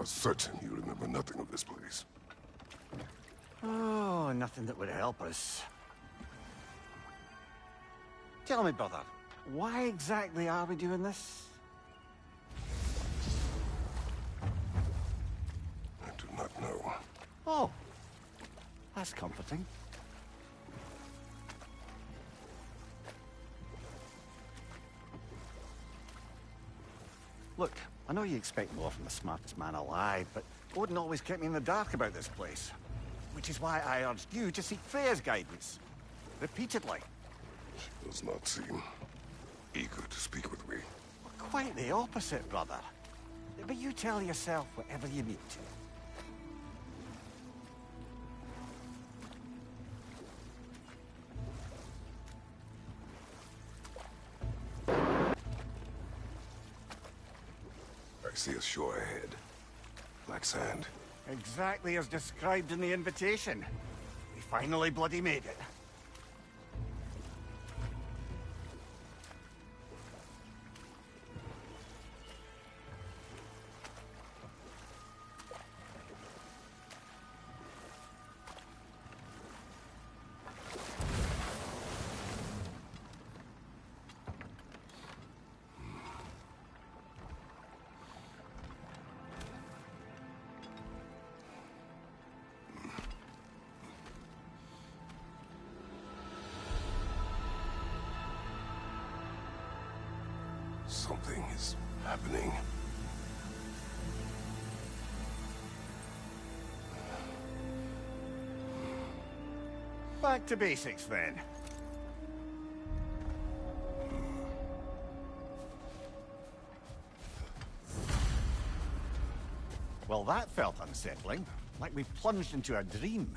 are certain you remember nothing of this place. Oh, nothing that would help us. Tell me, brother, why exactly are we doing this? I do not know. Oh, that's comforting. Look, I know you expect more from the smartest man alive, but Odin always kept me in the dark about this place. Which is why I urged you to seek Freya's guidance. Repeatedly. She does not seem eager to speak with me. Well, quite the opposite, brother. But you tell yourself whatever you need to. I see a shore ahead. Black sand. Exactly as described in the invitation. We finally bloody made it. Something is happening. Back to basics, then. Well, that felt unsettling. Like we plunged into a dream.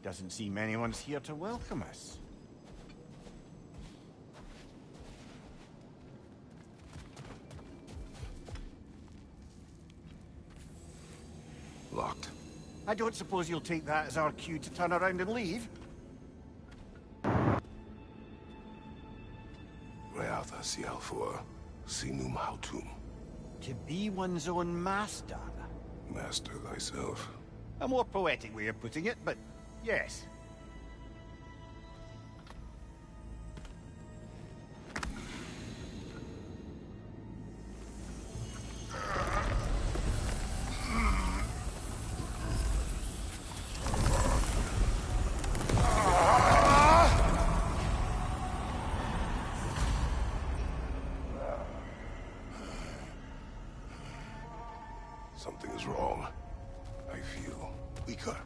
Doesn't seem anyone's here to welcome us. Locked. I don't suppose you'll take that as our cue to turn around and leave? Reatha Sialfur, Sinum Hautum. To be one's own master. Master thyself. A more poetic way of putting it, but yes. Something is wrong. I feel weaker.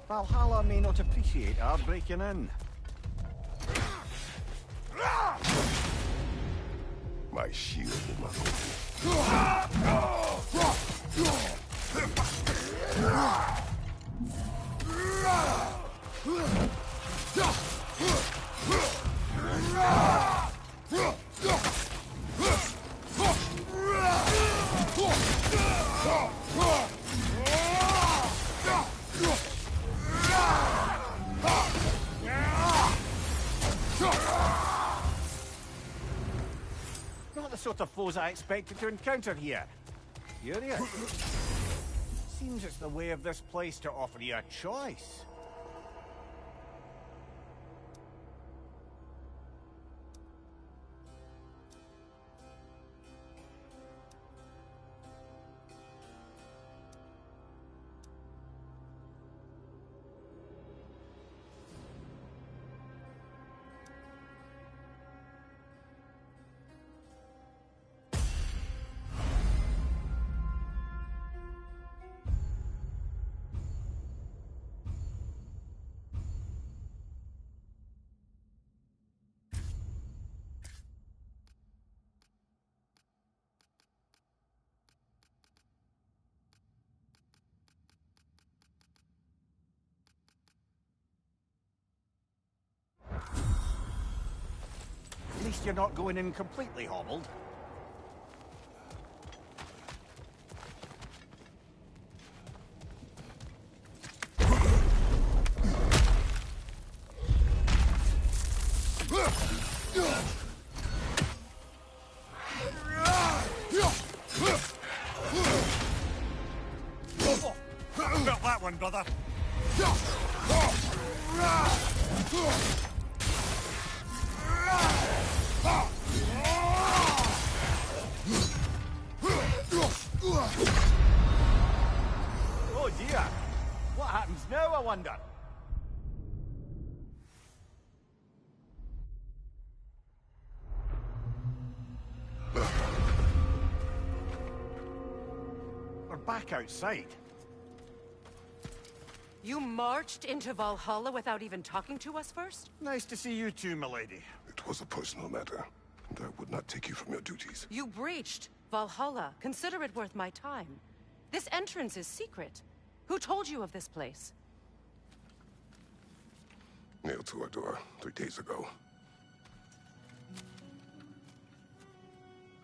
Valhalla may not appreciate our breaking in. My shield will not Not the sort of foes I expected to encounter here. Curious. Seems it's the way of this place to offer you a choice. At least you're not going in completely hobbled. Got that one, brother. Oh dear. What happens now, I wonder? We're back outside. You marched into Valhalla without even talking to us first? Nice to see you too, milady. It was a personal matter, and I would not take you from your duties. You breached Valhalla. Consider it worth my time. This entrance is secret. Who told you of this place? Nailed to our door 3 days ago.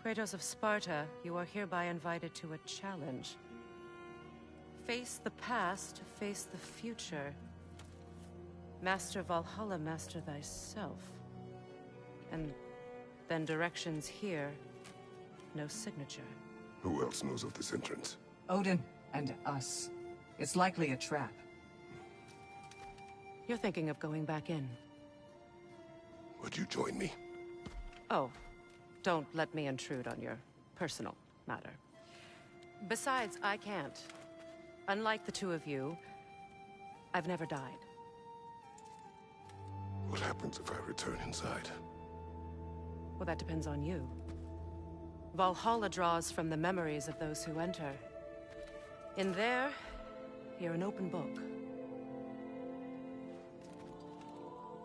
Kratos of Sparta, you are hereby invited to a challenge. Face the past, face the future. Master Valhalla, master thyself. And then directions here, no signature. Who else knows of this entrance? Odin and us. It's likely a trap. You're thinking of going back in. Would you join me? Oh, don't let me intrude on your personal matter. Besides, I can't. Unlike the two of you, I've never died. What happens if I return inside? Well, that depends on you. Valhalla draws from the memories of those who enter. In there, you're an open book.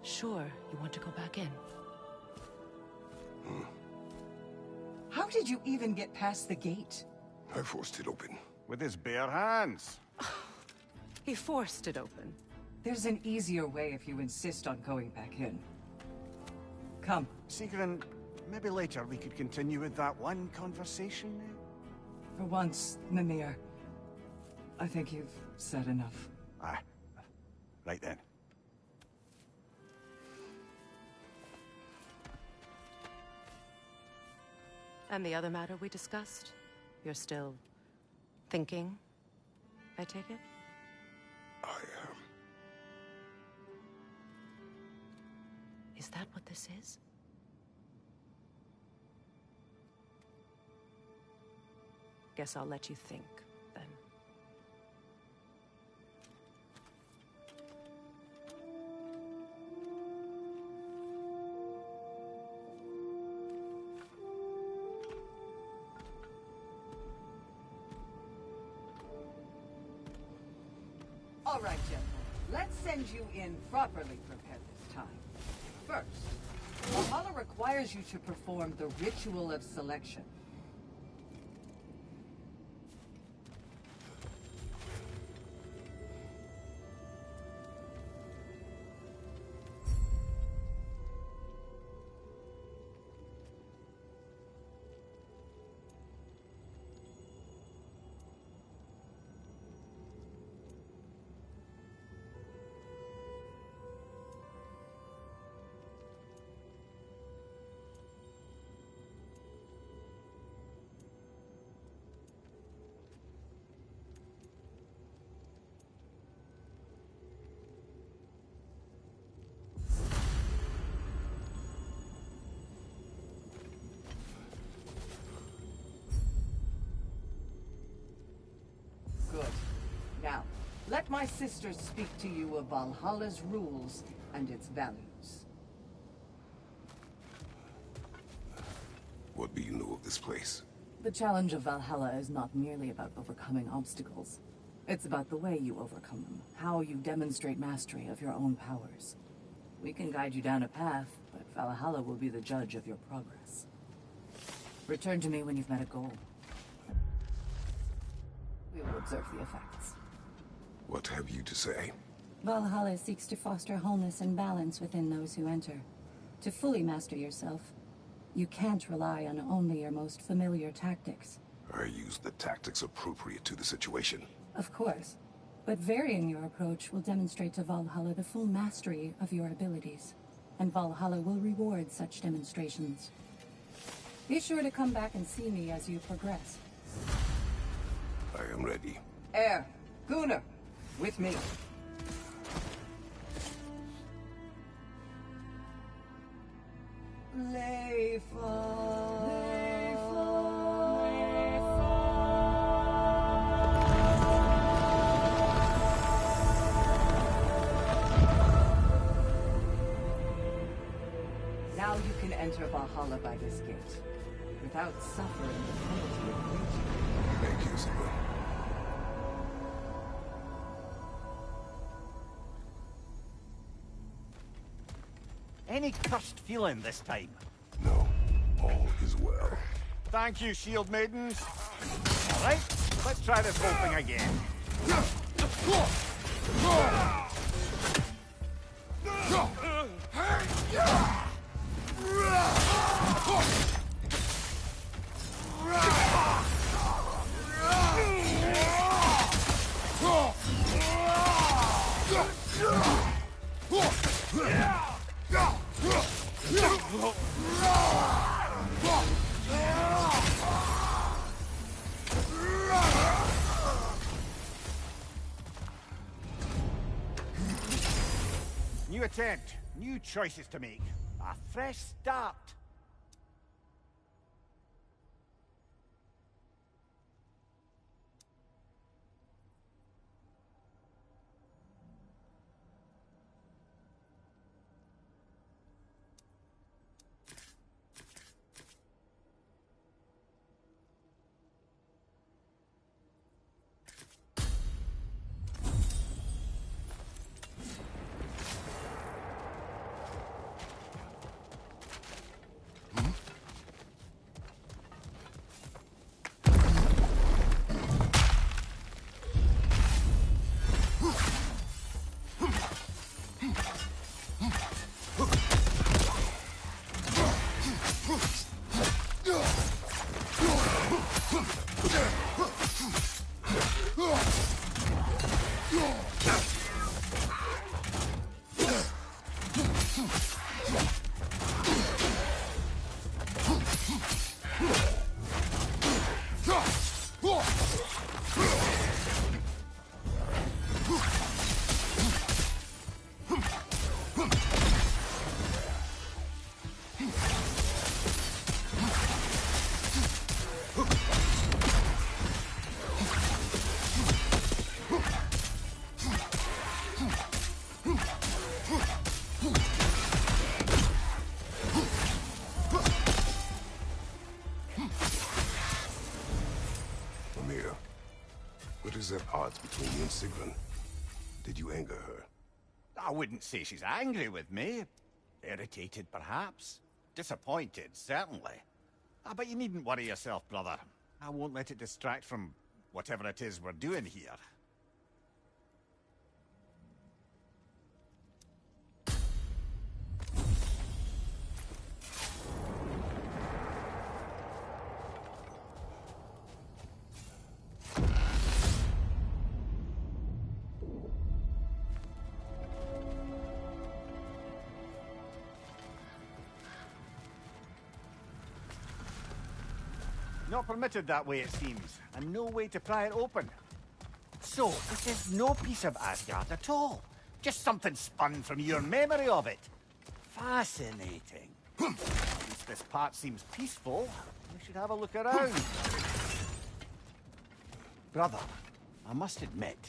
Sure, you want to go back in. How did you even get past the gate? I forced it open. With his bare hands. He forced it open. There's an easier way if you insist on going back in. Come. Sigrun, maybe later we could continue with that one conversation. For once, Mimir, I think you've said enough. Aye. Right then. And the other matter we discussed? You're still thinking, I take it? I am. Is that what this is? Guess I'll let you think, then. All right, gentlemen. Let's send you in properly prepared this time. First, Valhalla requires you to perform the ritual of selection. Good. Now, let my sisters speak to you of Valhalla's rules and its values. What do you know of this place? The challenge of Valhalla is not merely about overcoming obstacles. It's about the way you overcome them, how you demonstrate mastery of your own powers. We can guide you down a path, but Valhalla will be the judge of your progress. Return to me when you've met a goal. We will observe the effects. What have you to say? Valhalla seeks to foster wholeness and balance within those who enter. To fully master yourself, you can't rely on only your most familiar tactics. I use the tactics appropriate to the situation. Of course, but varying your approach will demonstrate to Valhalla the full mastery of your abilities, and Valhalla will reward such demonstrations. Be sure to come back and see me as you progress. I am ready. Air, Gunnar, with me. Now you can enter Valhalla by this gate, without suffering the penalty of breaching. Thank you, Sigmund. Any cursed feeling this time? No, all is well. Thank you, shield maidens. All right, let's try this whole thing again. New attempt, new choices to make. A fresh start. odds between you and Sigrun. Did you anger her? I wouldn't say she's angry with me. Irritated, perhaps. Disappointed, certainly. But you needn't worry yourself, brother. I won't let it distract from whatever it is we're doing here. Not permitted that way, it seems, and no way to pry it open. So, this is no piece of Asgard at all. Just something spun from your memory of it. Fascinating. At least this part seems peaceful. We should have a look around. Brother, I must admit,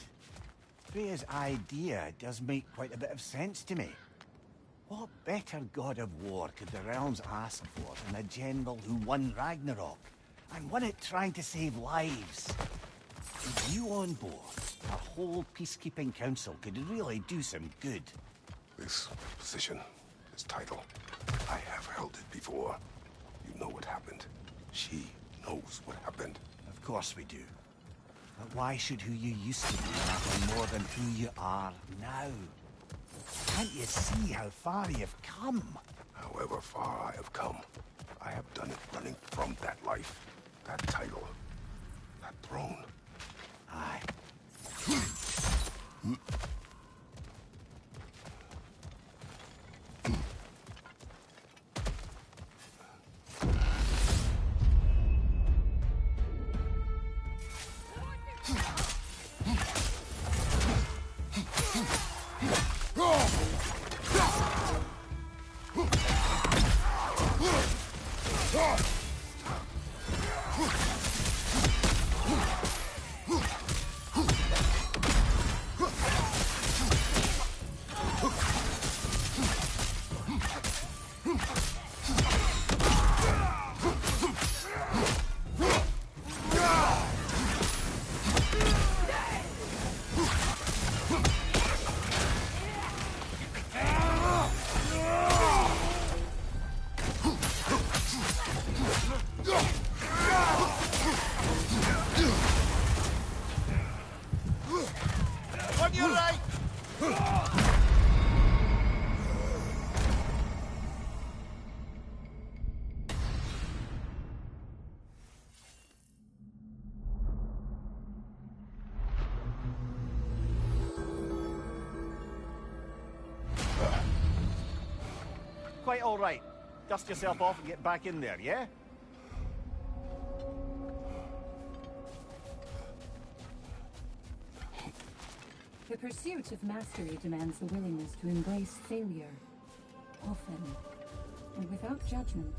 Freya's idea does make quite a bit of sense to me. What better god of war could the realms ask for than a general who won Ragnarok? And won it trying to save lives. With you on board, our whole peacekeeping council could really do some good. This position, this title, I have held it before. You know what happened. She knows what happened. Of course we do. But why should who you used to be matter more than who you are now? Can't you see how far you've come? However far I have come, I have done it running from that life. That title. That throne. Aye. Quite all right. Dust yourself off and get back in there, yeah? The pursuit of mastery demands the willingness to embrace failure, often, and without judgment.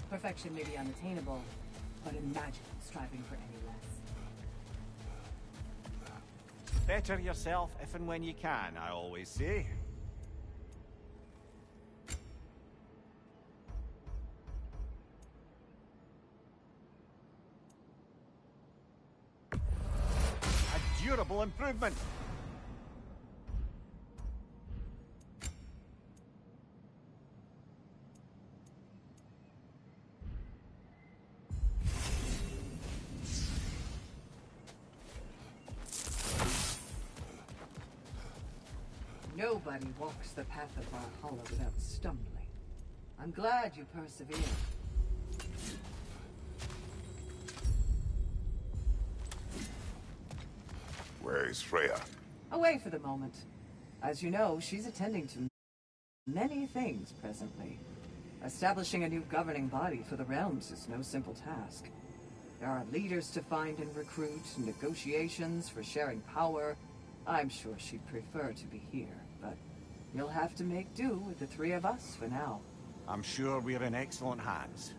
Perfection may be unattainable, but imagine striving for any less. Better yourself if and when you can, I always say. A durable improvement. Nobody walks the path of Valhalla without stumbling. I'm glad you persevered. Where is Freya? Away for the moment. As you know, she's attending to many things presently. Establishing a new governing body for the realms is no simple task. There are leaders to find and recruit, negotiations for sharing power. I'm sure she'd prefer to be here, but you'll have to make do with the three of us for now. I'm sure we're in excellent hands.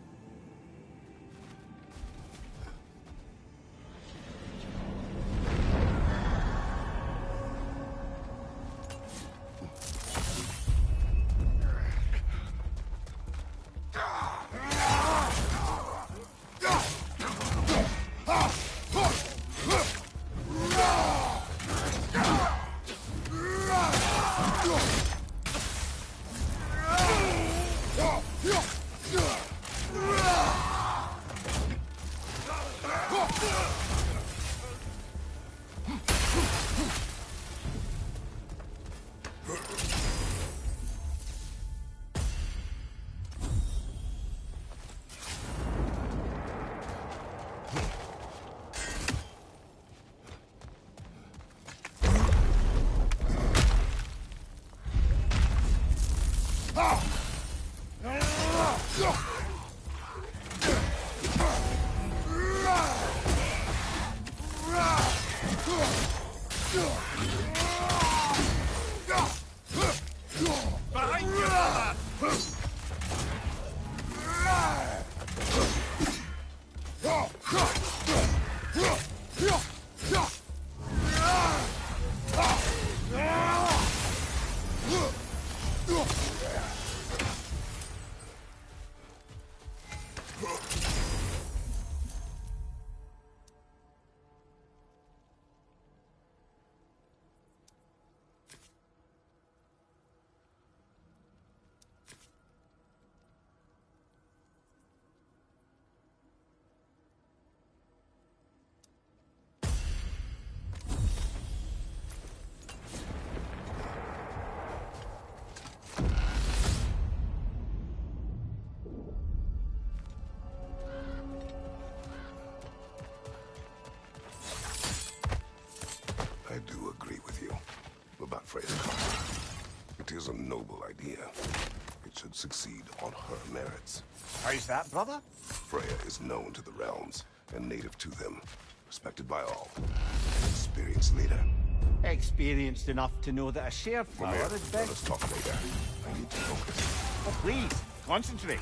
I do agree with you about Freya's concept. It is a noble idea. It should succeed on her merits. How's that, brother? Freya is known to the realms and native to them, respected by all. An experienced leader. Experienced enough to know that a shared power Mimir, is let best. us talk later. I need to focus. Oh, please, concentrate.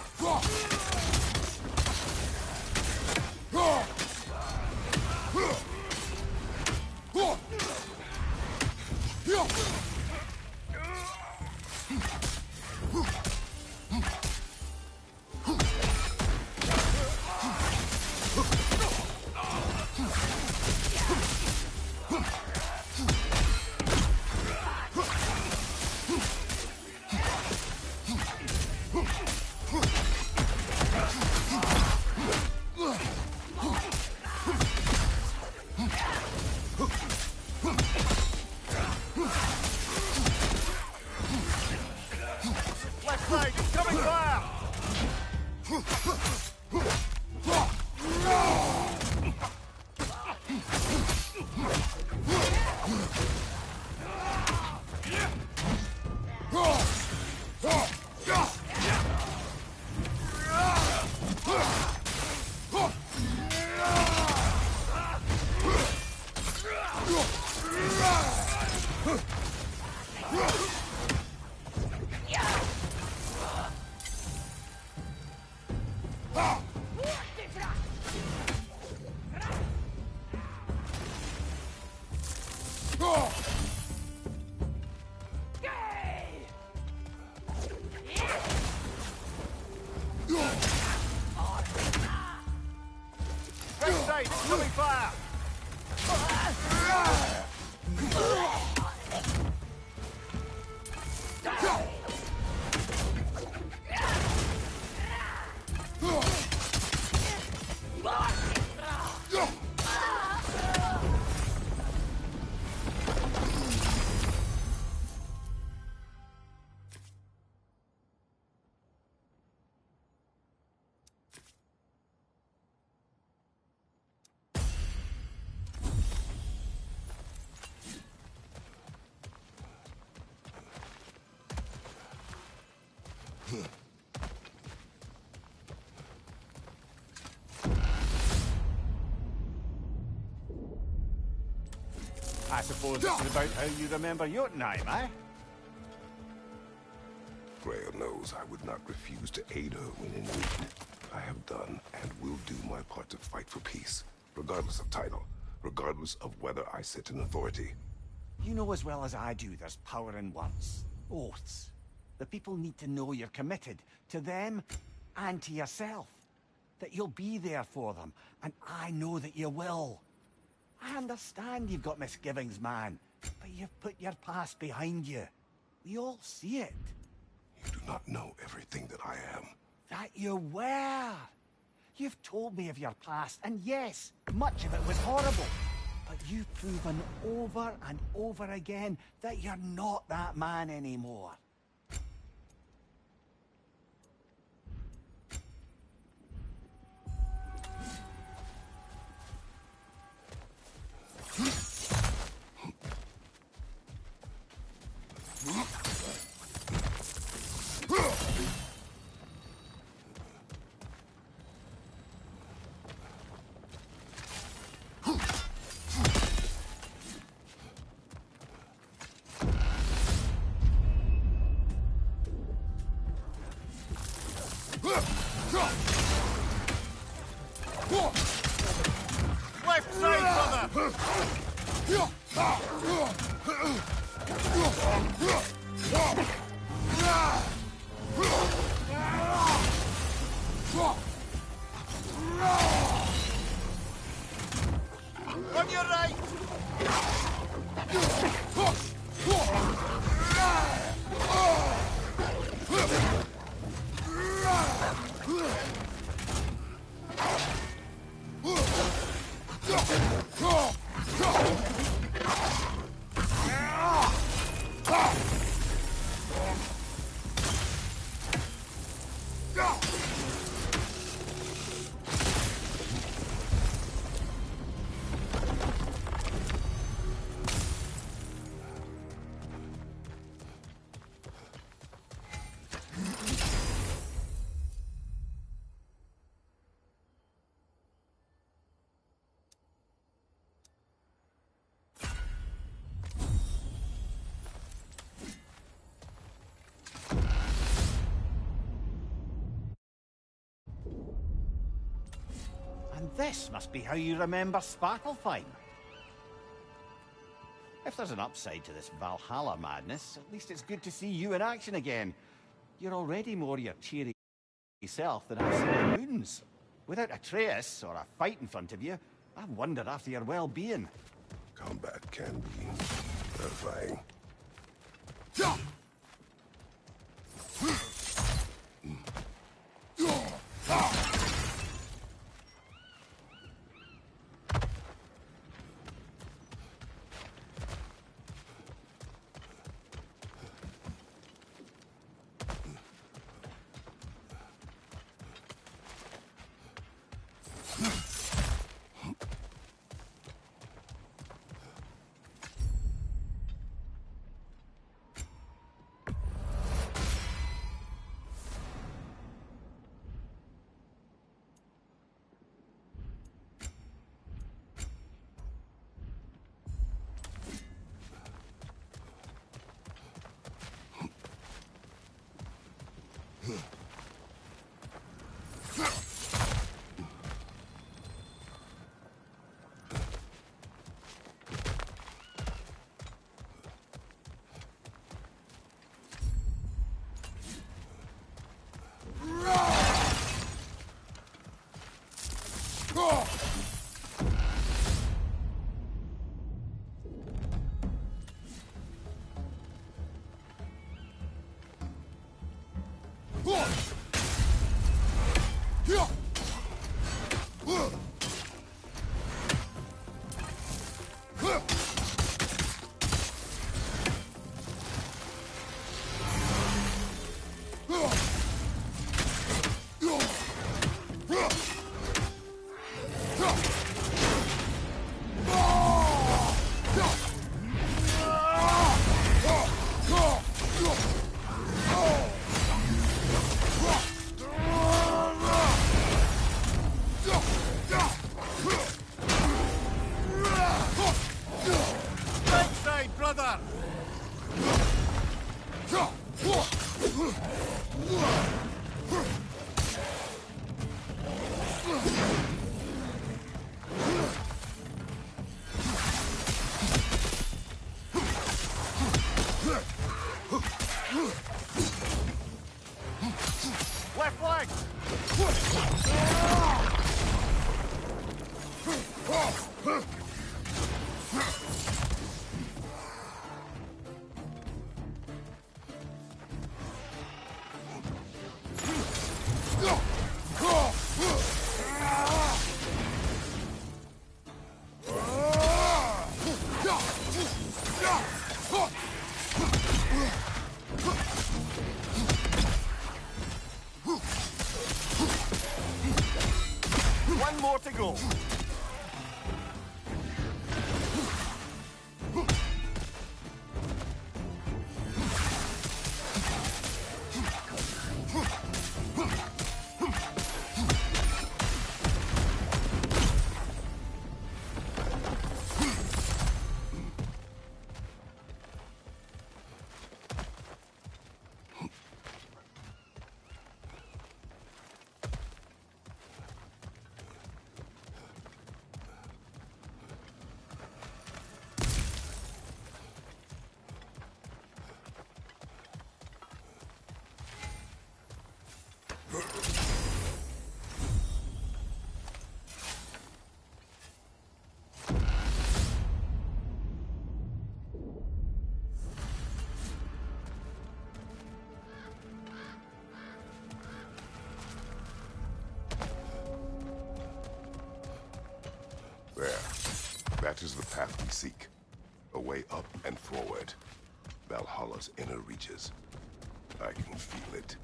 Left side, coming fire! I suppose this is about how you remember Jotunheim, eh? Freya knows I would not refuse to aid her when in need. I have done and will do my part to fight for peace, regardless of title, regardless of whether I sit in authority. You know as well as I do there's power in words. Oaths. The people need to know you're committed to them and to yourself. That you'll be there for them, and I know that you will. I understand you've got misgivings, man, but you've put your past behind you. We all see it. You do not know everything that I am. That you were. You've told me of your past, and yes, much of it was horrible. But you've proven over and over again that you're not that man anymore. Left side, brother! On your right! And this must be how you remember Svartalfheim. If there's an upside to this Valhalla madness, at least it's good to see you in action again. You're already more your cheery self than I've seen in moons. Without Atreus, or a fight in front of you, I wonder after your well-being. Combat can be terrifying. Left leg! One more to go. There. That is the path we seek. A way up and forward. Valhalla's inner reaches. I can feel it.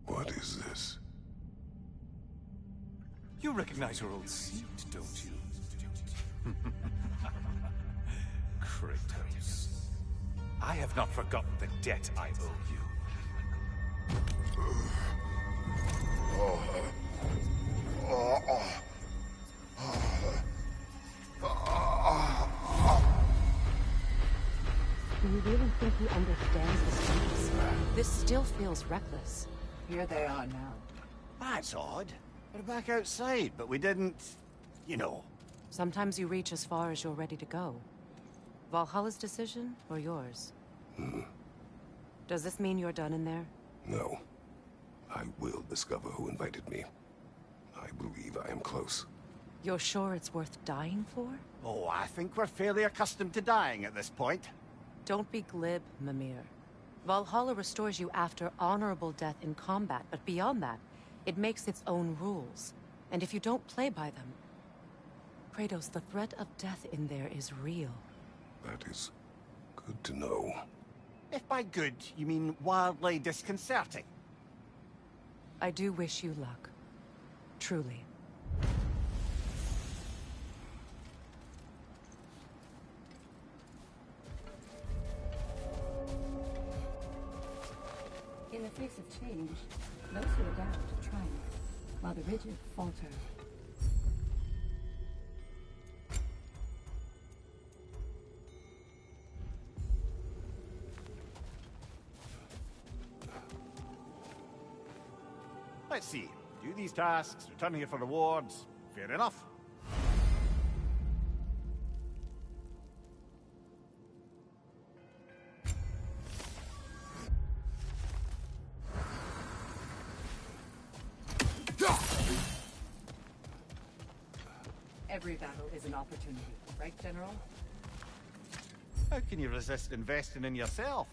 What is this? You recognize your old seat, don't you? Kratos. I have not forgotten the debt I owe you. Do you really think he understands the stakes? This still feels reckless. Here they are now. That's odd. We're back outside, but we didn't... you know. Sometimes you reach as far as you're ready to go. Valhalla's decision, or yours? Does this mean you're done in there? No. I will discover who invited me. I believe I am close. You're sure it's worth dying for? Oh, I think we're fairly accustomed to dying at this point. Don't be glib, Mimir. Valhalla restores you after honorable death in combat, but beyond that, it makes its own rules. And if you don't play by them... Kratos, the threat of death in there is real. That is good to know. If by good, you mean wildly disconcerting. I do wish you luck. Truly. In the face of change, those who adapt triumph, while the rigid falter. Let's see. Do these tasks, return here for rewards. Fair enough. Every battle is an opportunity, right, General? How can you resist investing in yourself?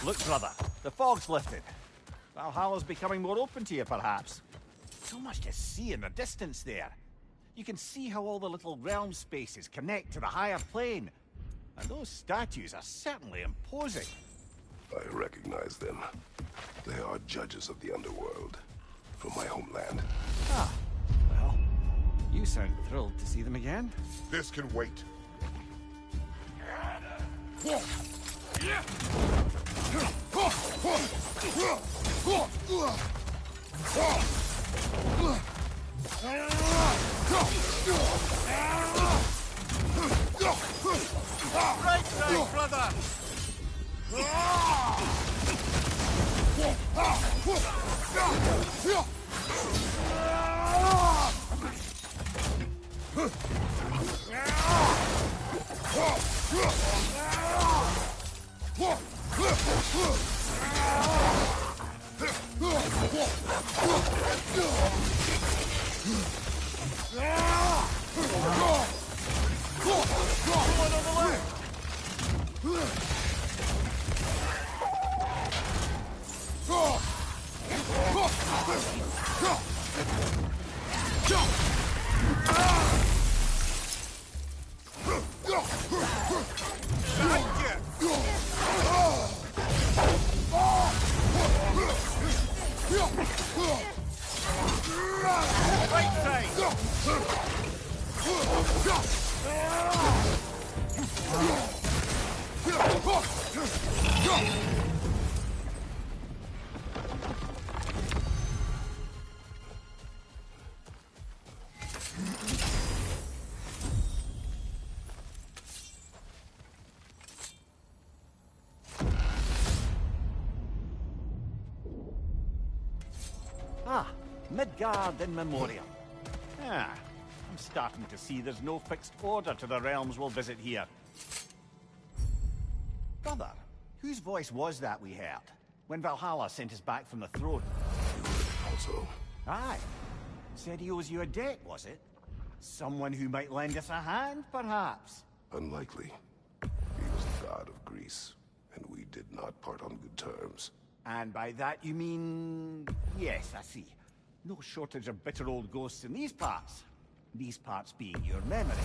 Look, brother, the fog's lifted. Valhalla's becoming more open to you, perhaps. So much to see in the distance there. You can see how all the little realm spaces connect to the higher plane. And those statues are certainly imposing. I recognize them. They are judges of the underworld. From my homeland. Ah, well, you sound thrilled to see them again. This can wait. Right side, brother! Ah, Midgard in memoriam. Ah, I'm starting to see there's no fixed order to the realms we'll visit here. Brother, whose voice was that we heard when Valhalla sent us back from the throne? Also, Aye. Said he owes you a debt, was it? Someone who might lend us a hand, perhaps? unlikely. He was the god of Greece, and we did not part on good terms. And by that you mean... Yes, I see. No shortage of bitter old ghosts in these parts. These parts being your memory.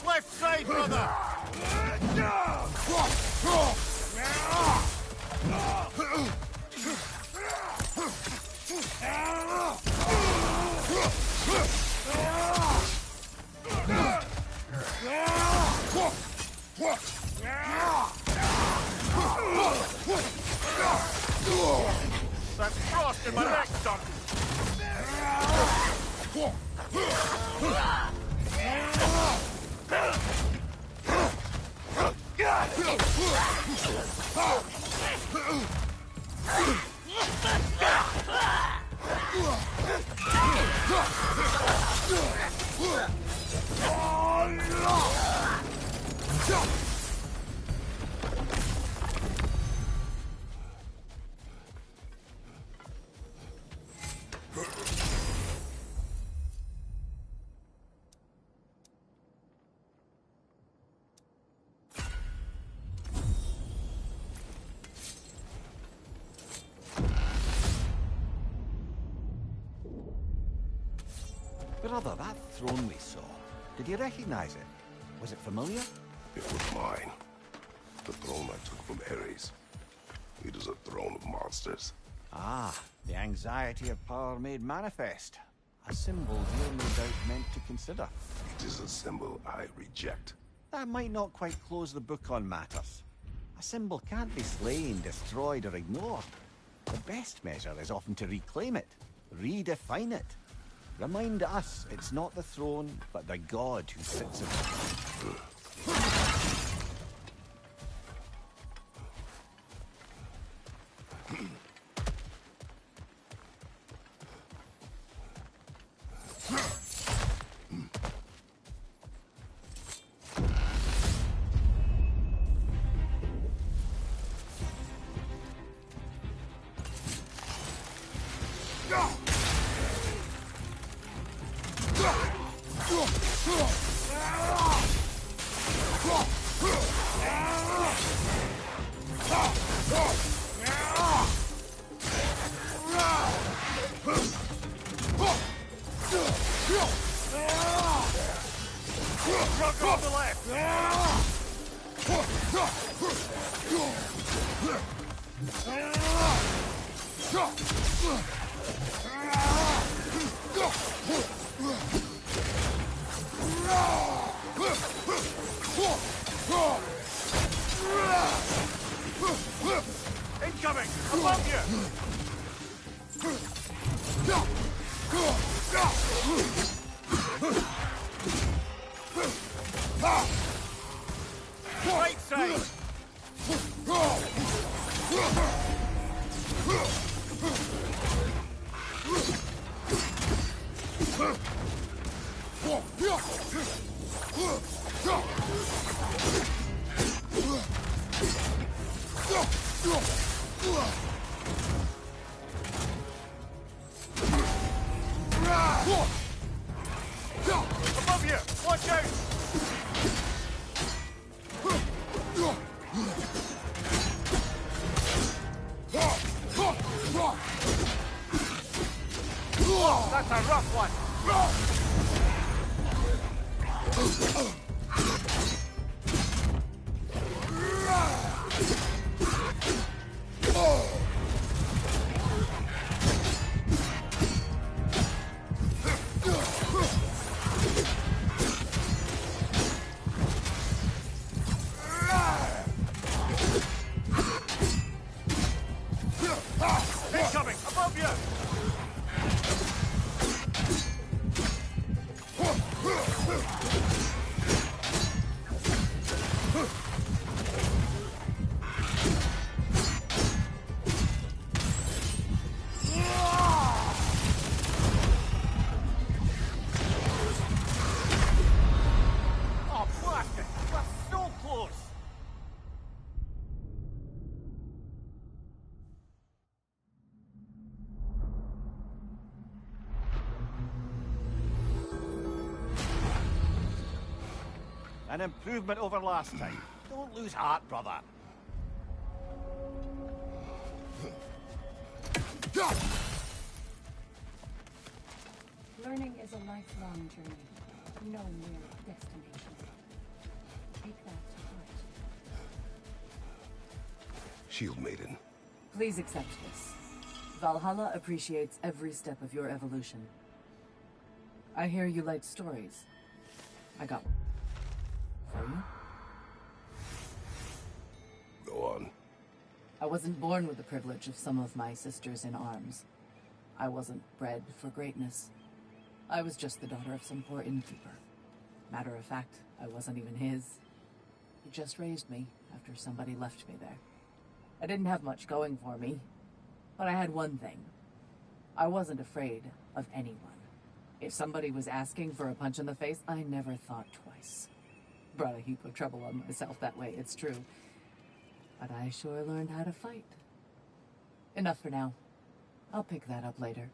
Left side, brother! That's frost in my neck, Doctor! Brother, that throne we saw, did you recognize it? Was it familiar? It was mine. The throne I took from Ares. It is a throne of monsters. Ah, the anxiety of power made manifest. A symbol you're no doubt meant to consider. It is a symbol I reject. That might not quite close the book on matters. A symbol can't be slain, destroyed, or ignored. The best measure is often to reclaim it, redefine it. Remind us it's not the throne, but the god who sits in it. Incoming! Above you! Right side! Above you! Watch out! Oh, that's a rough one! Incoming! Above you! Oh, blast it! We're so close! An improvement over last time. Don't lose heart, brother. Learning is a lifelong journey, no mere destination. Take that to heart. Shield Maiden. Please accept this. Valhalla appreciates every step of your evolution. I hear you like stories. I got one. For you? Go on. I wasn't born with the privilege of some of my sisters in arms. I wasn't bred for greatness. I was just the daughter of some poor innkeeper. Matter of fact, I wasn't even his. He just raised me after somebody left me there. I didn't have much going for me, but I had one thing. I wasn't afraid of anyone. If somebody was asking for a punch in the face, I never thought twice. Brought a heap of trouble on myself that way, it's true. But I sure learned how to fight. Enough for now. I'll pick that up later.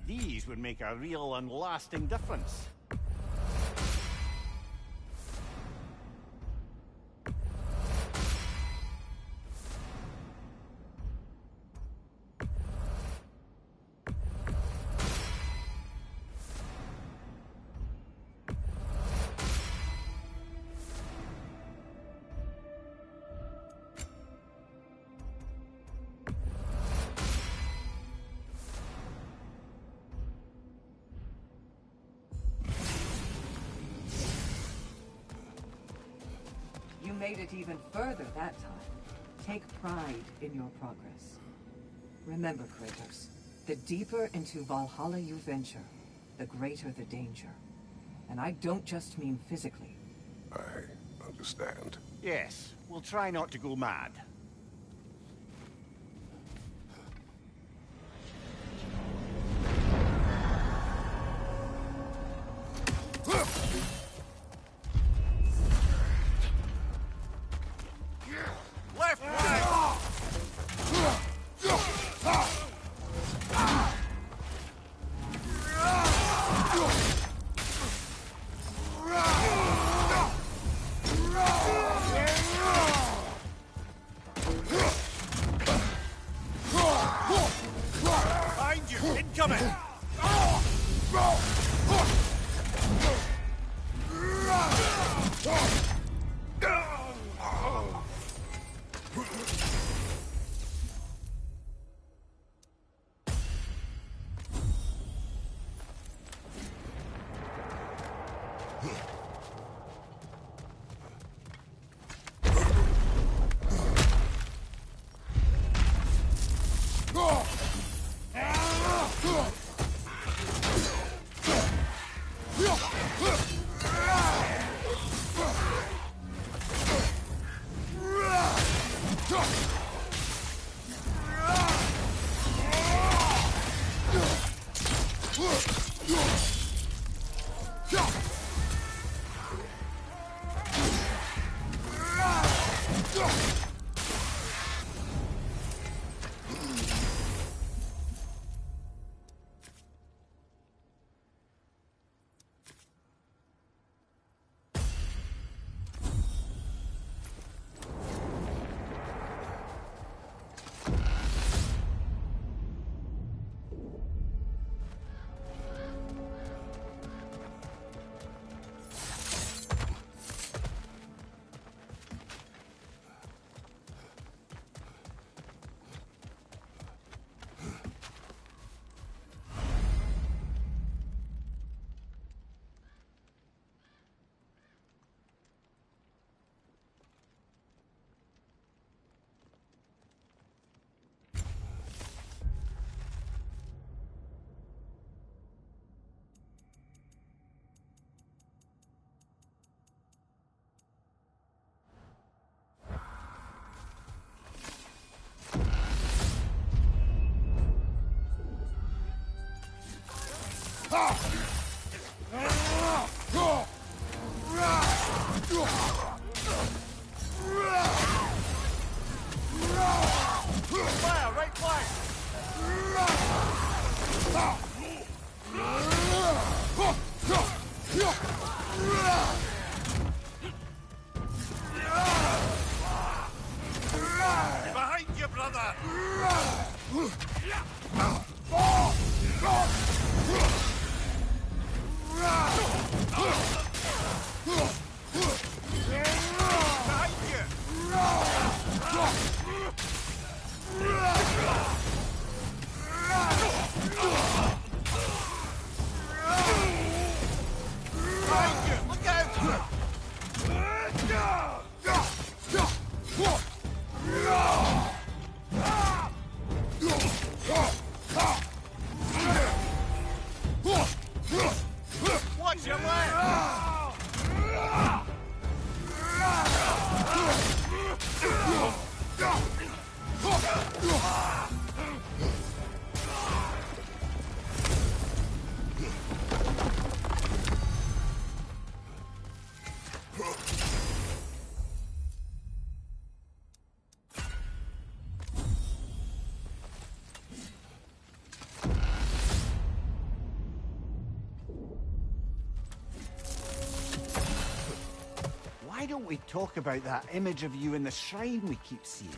these would make a real and lasting difference. You made it even further that time. Take pride in your progress. Remember, Kratos, the deeper into Valhalla you venture, the greater the danger. And I don't just mean physically. I understand. Yes, we'll try not to go mad. Left flank! Behind you! Incoming! Fire, right flank! Behind you, brother! Behind you! Look out! Watch your left! why don't we talk about that image of you in the shrine we keep seeing?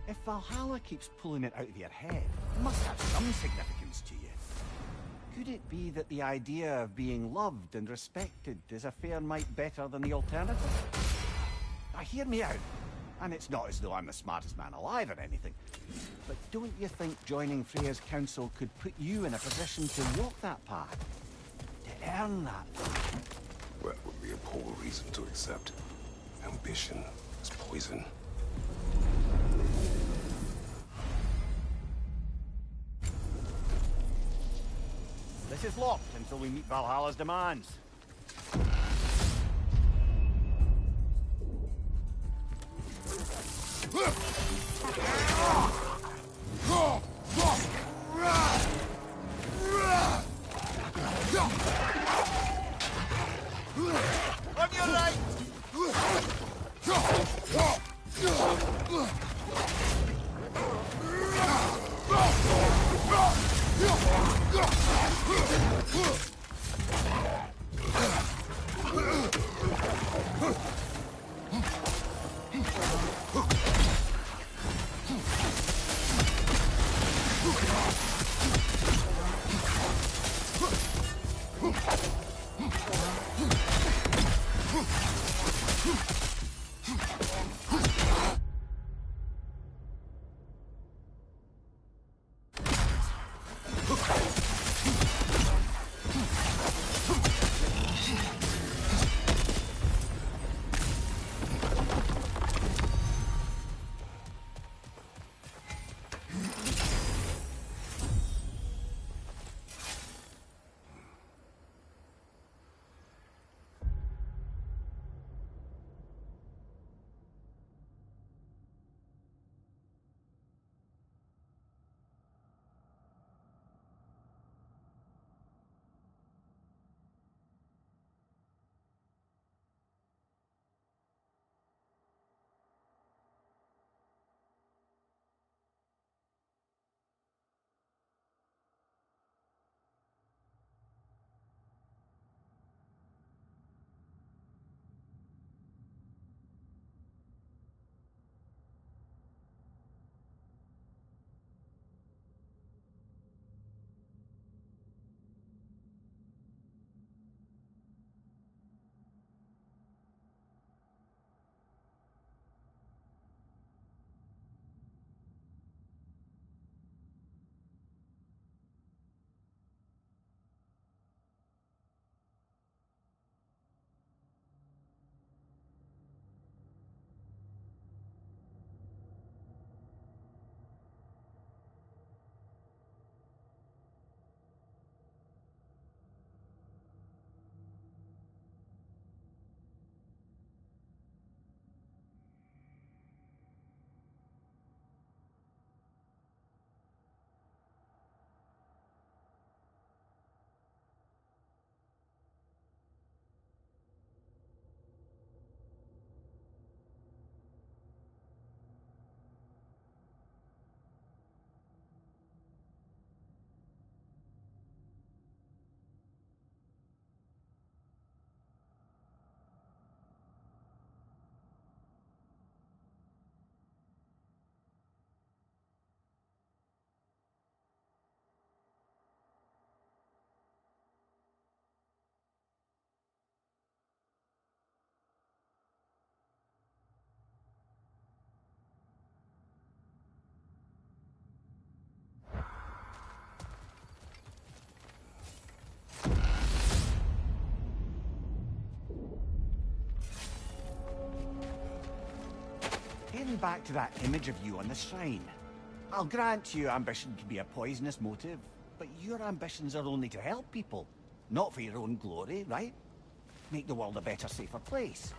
If Valhalla keeps pulling it out of your head, it must have some significance to you. Could it be that the idea of being loved and respected is a fair mite better than the alternative? Now hear me out. And it's not as though I'm the smartest man alive or anything. But don't you think joining Freya's council could put you in a position to walk that path? To earn that path? That would be a poor reason to accept. Ambition is poison. This is locked until we meet Valhalla's demands. On your right! Getting back to that image of you on the shrine. I'll grant you ambition can be a poisonous motive, but your ambitions are only to help people, not for your own glory, right? Make the world a better, safer place.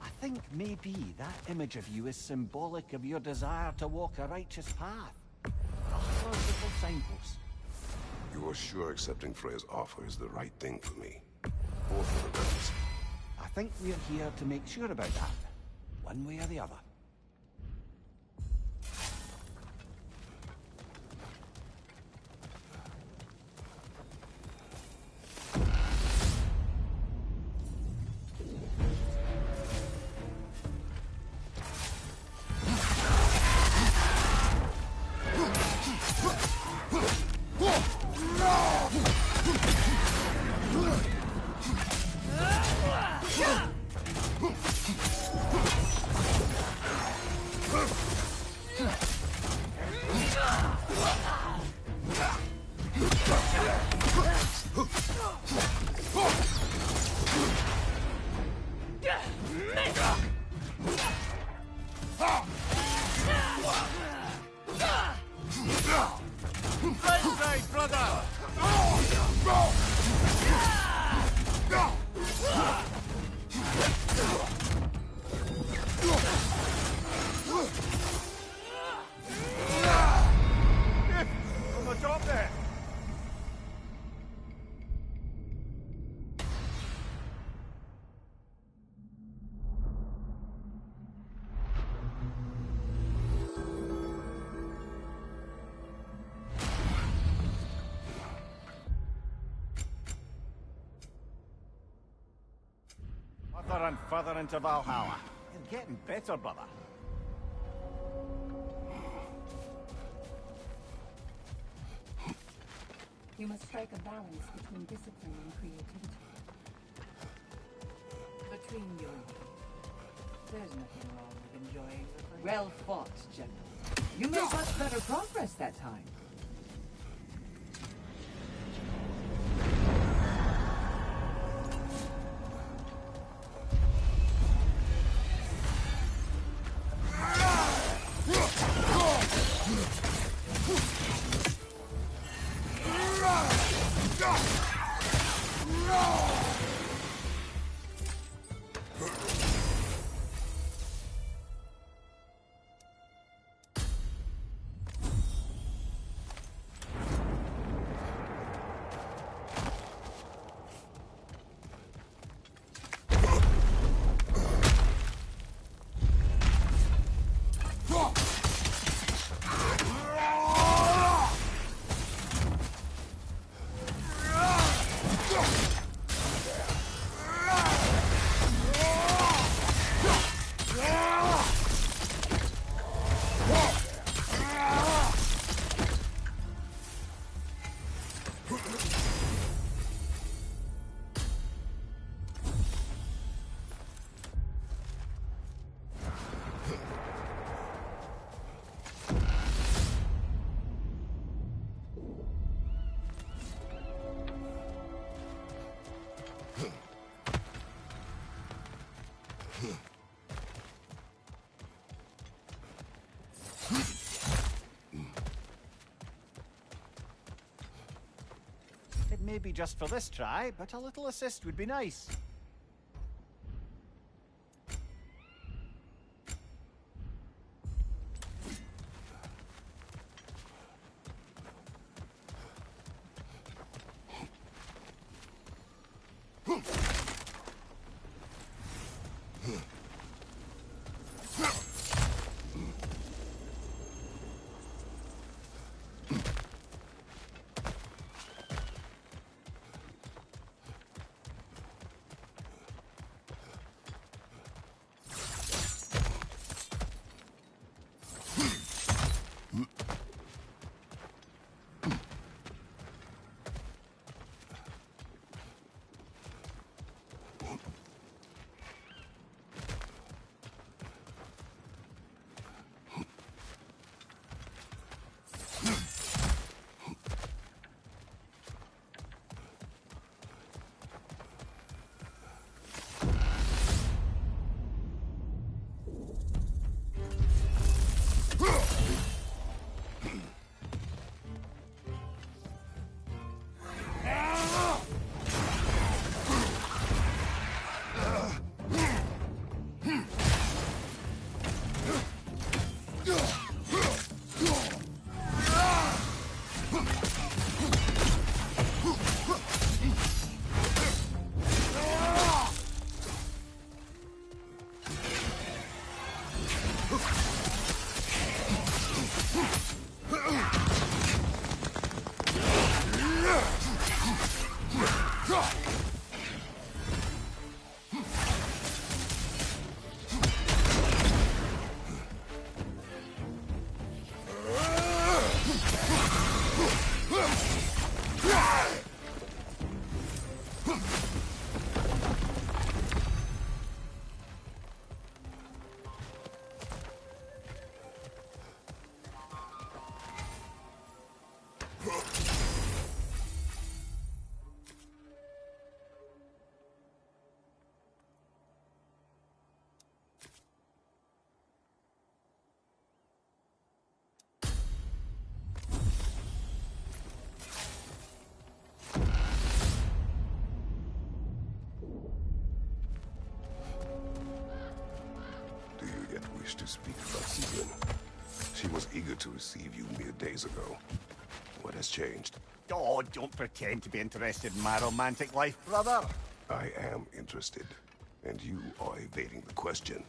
I think maybe that image of you is symbolic of your desire to walk a righteous path. A little signpost. You are sure accepting Freya's offer is the right thing for me? Or for the realms? I think we're here to make sure about that, one way or the other. and further into Valhalla. You're getting better, brother. You must strike a balance between discipline and creativity. Between you and me, there's nothing wrong with enjoying the fight. Well fought, General. You made much better progress that time. It may be just for this try, but a little assist would be nice. Wish to speak about Sigrun. She was eager to receive you mere days ago. What has changed? Oh, don't pretend to be interested in my romantic life, brother. I am interested, and you are evading the question.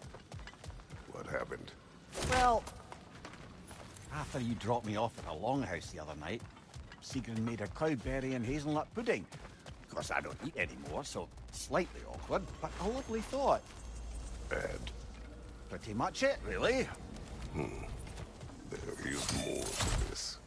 What happened? Well, after you dropped me off at the longhouse the other night, Sigrun made her cloudberry and hazelnut pudding. Of course, I don't eat anymore, so slightly awkward, but a lovely thought. And Pretty much it, really. there is more to this.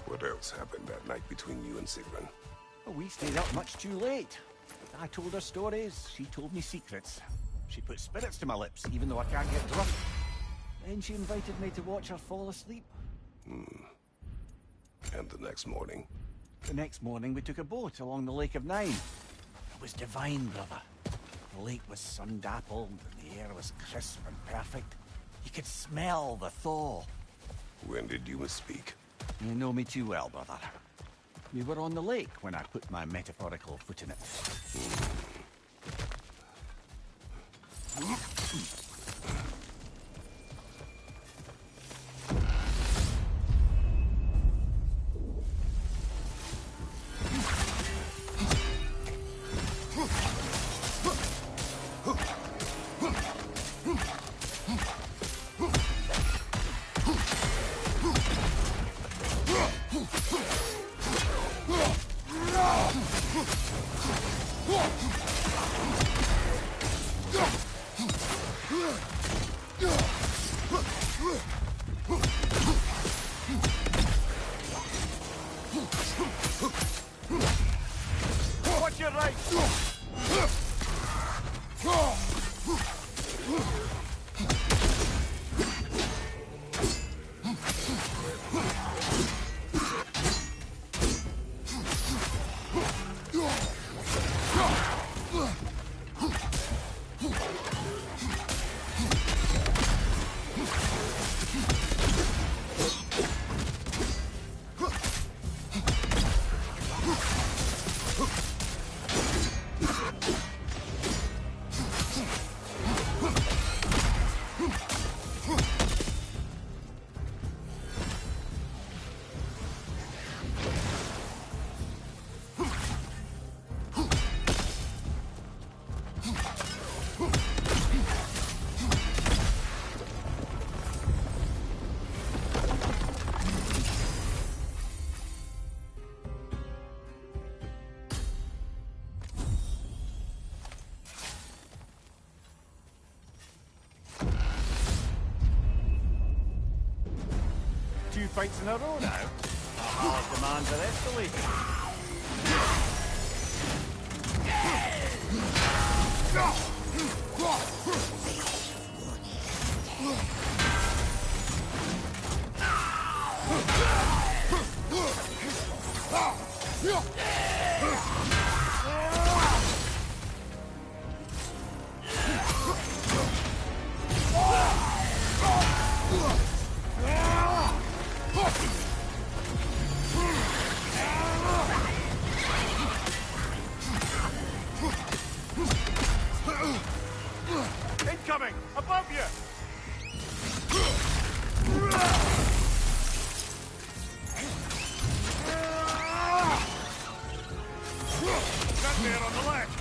What else happened that night between you and Sigrun? Well, we stayed up much too late. I told her stories, she told me secrets. She put spirits to my lips, even though I can't get drunk. Then she invited me to watch her fall asleep. And the next morning? The next morning, we took a boat along the Lake of Nine. It was divine, brother. The lake was sun-dappled, and the air was crisp and perfect. You could smell the thaw. When did you misspeak? You know me too well, brother. We were on the lake when I put my metaphorical foot in it. Watch your right! Two fights in a row now. Valhalla's demands are escalating. you! Got there on the left!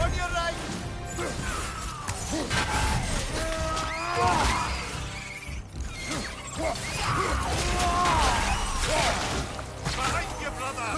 On your right! Behind you, brother!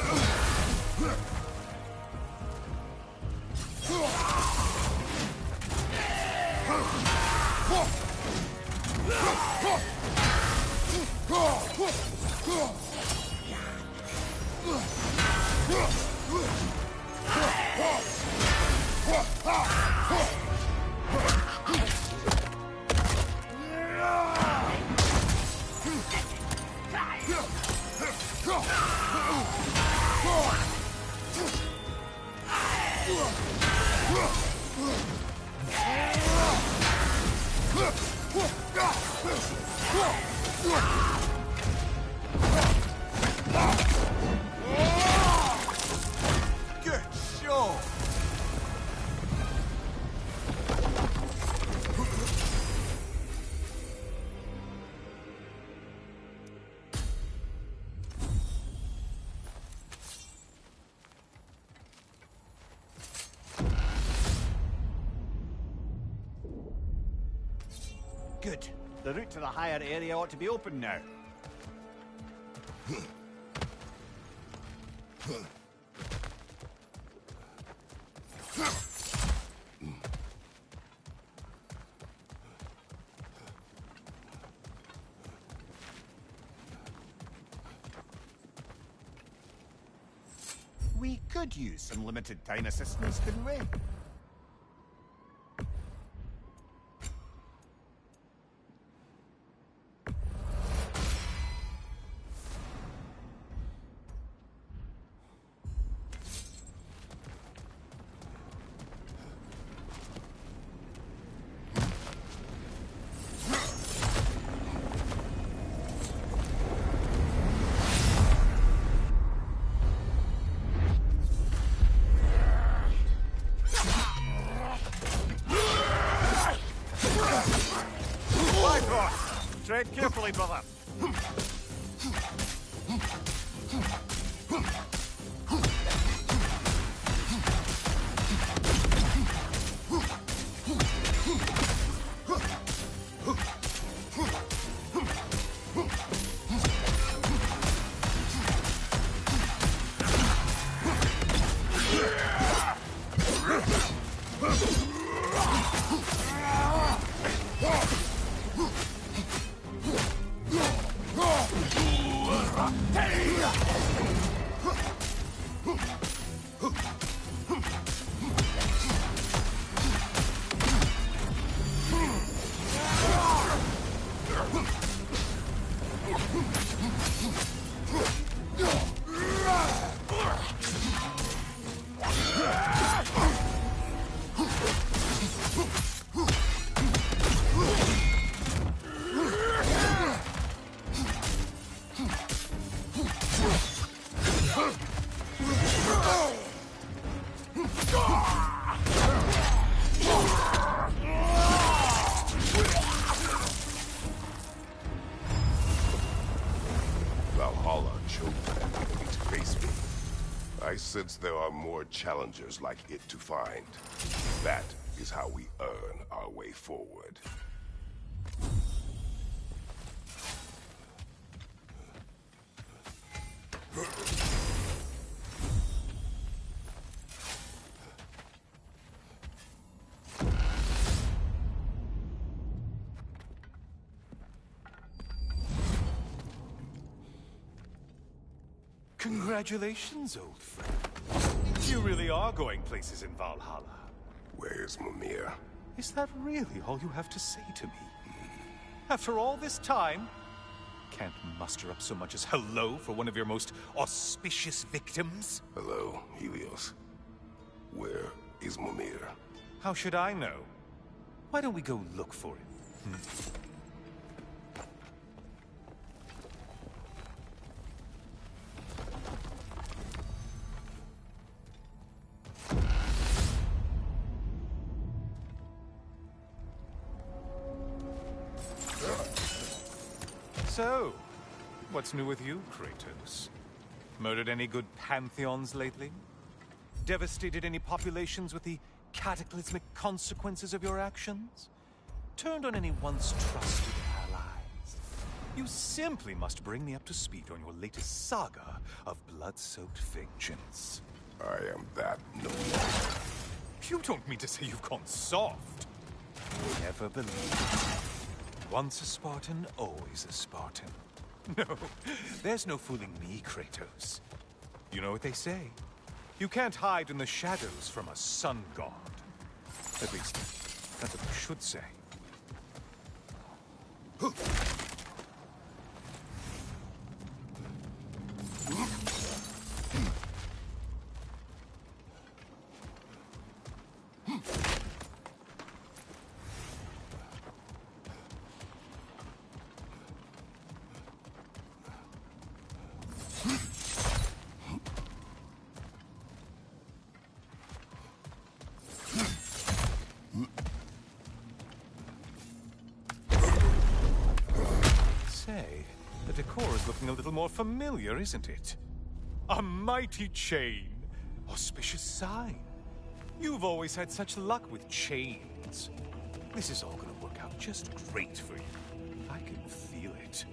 Good show! Good. The route to the higher area ought to be open now. We could use some limited time assistance, couldn't we? Tread carefully, brother. Valhalla chose that enemy to face me. I sense there are more challengers like it to find. That is how we earn our way forward. Congratulations, old friend. You really are going places in Valhalla. Where's Mimir? Is that really all you have to say to me? After all this time, can't muster up so much as hello for one of your most auspicious victims? Hello, Helios. Where is Mimir? How should I know? Why don't we go look for him? So, what's new with you, Kratos? Murdered any good pantheons lately? Devastated any populations with the cataclysmic consequences of your actions? Turned on any once trusted allies? You simply must bring me up to speed on your latest saga of blood-soaked vengeance. I am that no longer. You don't mean to say you've gone soft? Never believe it. Once a Spartan, always a Spartan. No, there's no fooling me, Kratos. You know what they say? You can't hide in the shadows from a sun god. At least, that's what you should say. Say, the decor is looking a little more familiar, isn't it? A mighty chain. Auspicious sign. You've always had such luck with chains. This is all gonna work out just great for you. I can feel it.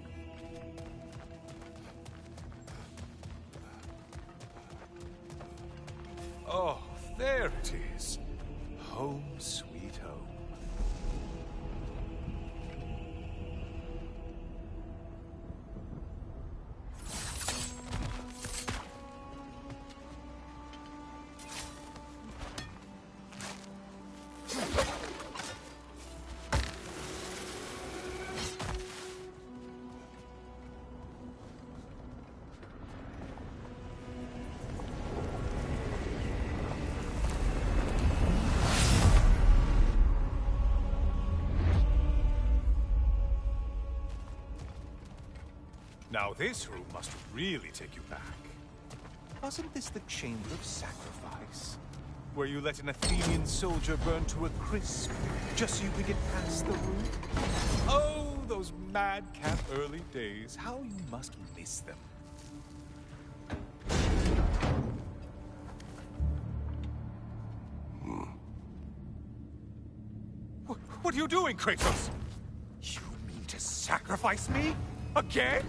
Oh, there it is. Home sweet home. Now this room must really take you back. Wasn't this the Chamber of Sacrifice? Where you let an Athenian soldier burn to a crisp, just so you could get past the room? Oh, those madcap early days. How you must miss them. What are you doing, Kratos? You mean to sacrifice me? Again?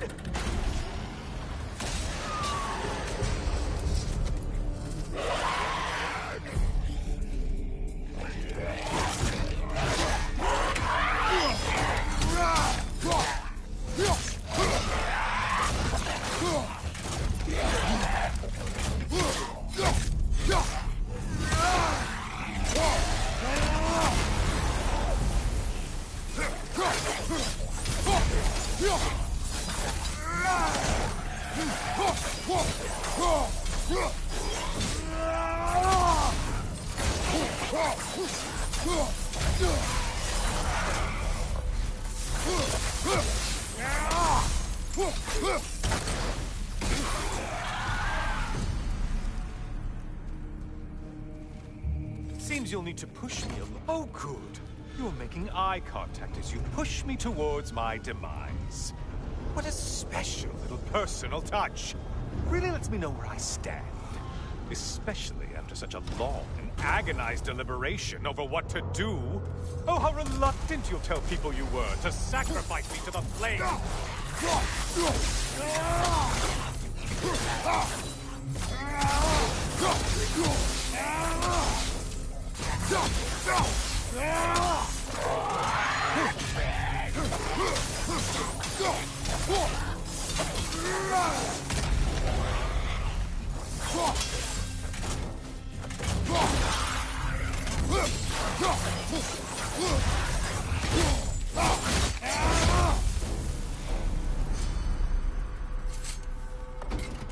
Seems you'll need to push me a little. Oh, good. You're making eye contact as you push me towards my demise. What a special little personal touch. Really lets me know where I stand. Especially after such a long and agonized deliberation over what to do. Oh, how reluctant you'll tell people you were to sacrifice me to the flames.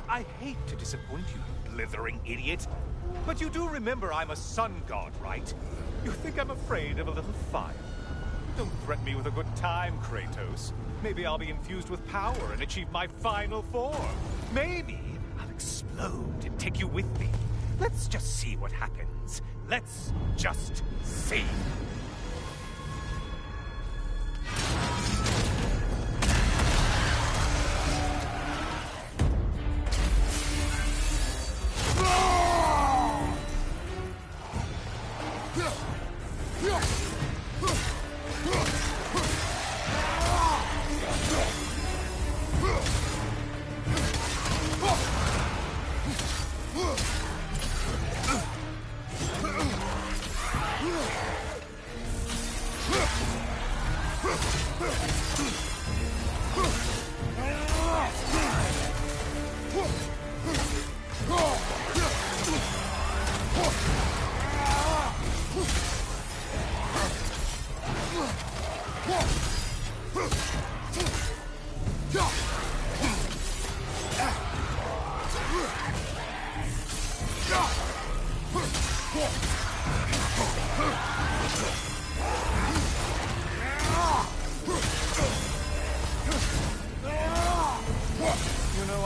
I hate to disappoint you, blithering idiot. But you do remember I'm a sun god, right? You think I'm afraid of a little fire? Don't threaten me with a good time, Kratos. Maybe I'll be infused with power and achieve my final form. Maybe I'll explode and take you with me. Let's just see what happens. Let's just see.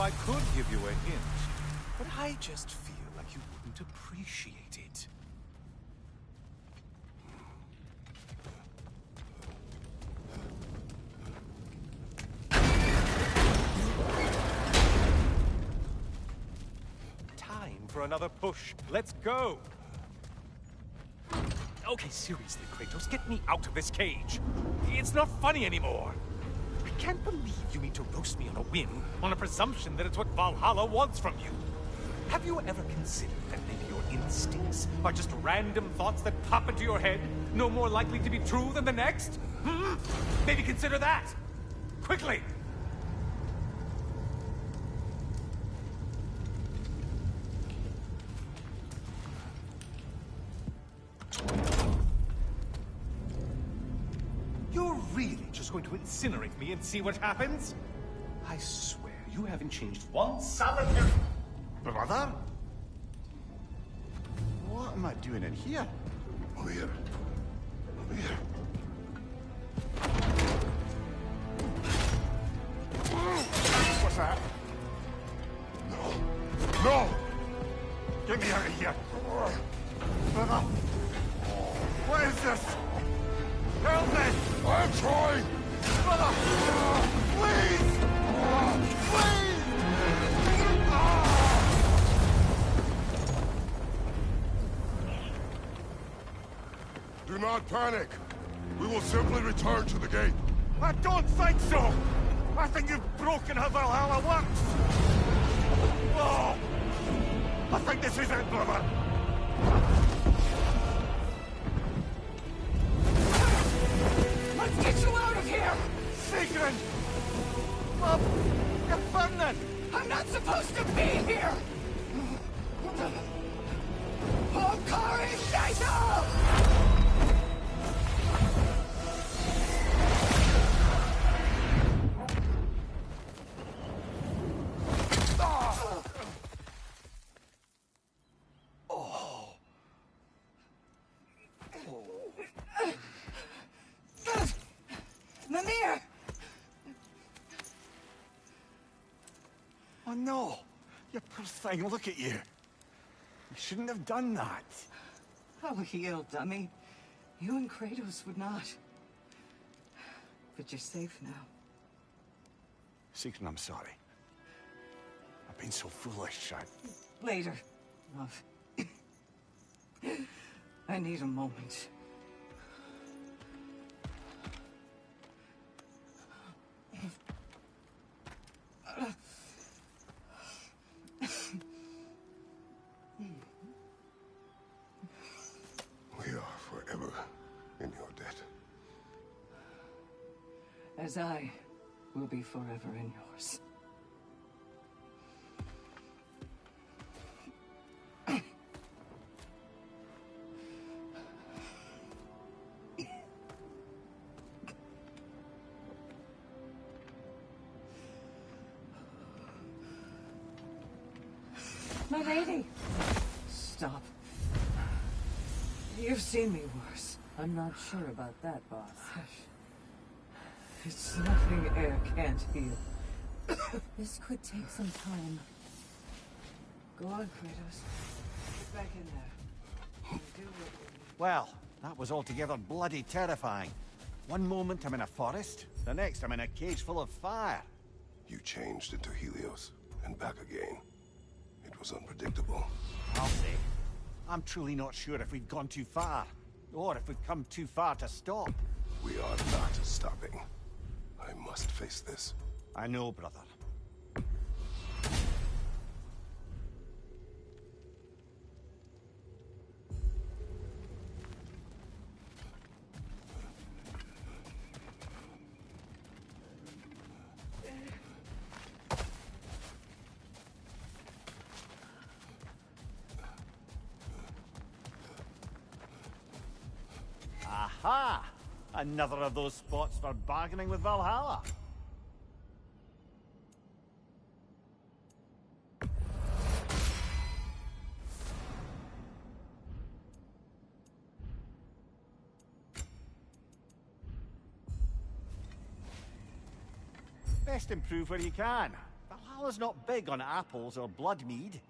I could give you a hint, but I just feel like you wouldn't appreciate it. Time for another push. Let's go! Okay, seriously, Kratos, get me out of this cage. It's not funny anymore. I can't believe you mean to roast me on a whim, on a presumption that it's what Valhalla wants from you. Have you ever considered that maybe your instincts are just random thoughts that pop into your head, no more likely to be true than the next? Hmm? Maybe consider that! Quickly! You're really just going to incinerate me and see what happens? I swear, you haven't changed one solitary... Brother? What am I doing in here? Over here. Over here. What's that? No. No! Get me out of here! Brother! What is this? Help me! I'm trying! Brother! Please! Please! Do not panic. We will simply return to the gate. I don't think so! I think you've broken how Valhalla works! Oh! I think this is it, brother! Let's get you out of here! Sigrun! Love! You're burning! I'm not supposed to be here! Hokari Shaito! Mimir! Oh no! You poor thing, look at you! You shouldn't have done that. Oh, heal, dummy. You and Kratos would not. But you're safe now. Sigrun, I'm sorry. I've been so foolish, Later, love. I need a moment. We are forever in your debt. As I will be forever in yours. My lady! stop. You've seen me worse. I'm not sure about that, boss. It's nothing air can't heal. This could take some time. Go on, Kratos. Get back in there. And do what you need. Well, that was altogether bloody terrifying. One moment I'm in a forest, the next I'm in a cage full of fire. You changed into Helios, and back again. It was unpredictable. I'll say. I'm truly not sure if we've gone too far, or if we've come too far to stop. We are not stopping. I must face this. I know, brother. Aha! Another of those spots for bargaining with Valhalla. Best improve where you can. Valhalla's not big on apples or blood mead.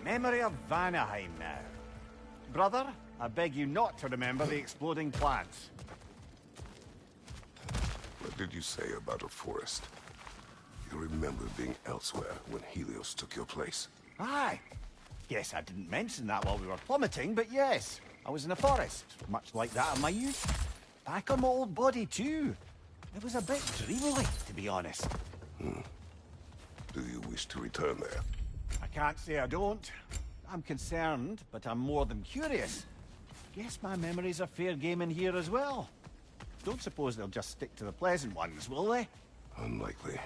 Memory of Vanaheim now. Brother, I beg you not to remember the exploding plants. What did you say about a forest? You remember being elsewhere when Helios took your place? Aye. Yes, I didn't mention that while we were plummeting, but yes. I was in a forest, much like that of my youth. Back on my old body, too. It was a bit dreamlike, to be honest. Do you wish to return there? I can't say I don't. I'm concerned, but I'm more than curious. Guess my memories are fair game in here as well. Don't suppose they'll just stick to the pleasant ones, will they? Unlikely.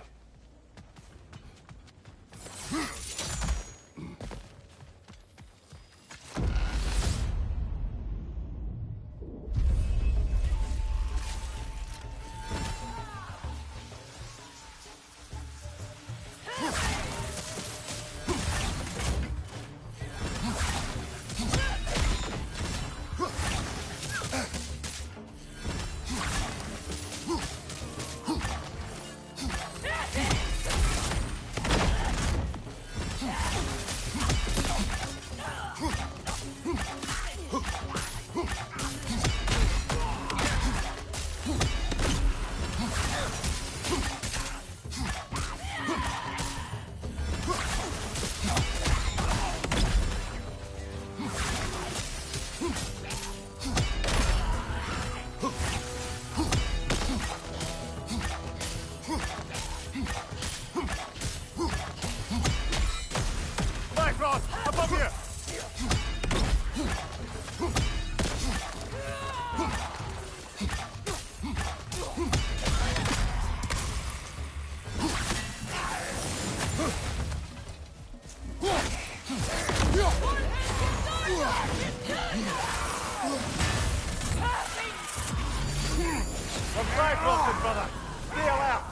We're bifrosted, brother. Stay alert.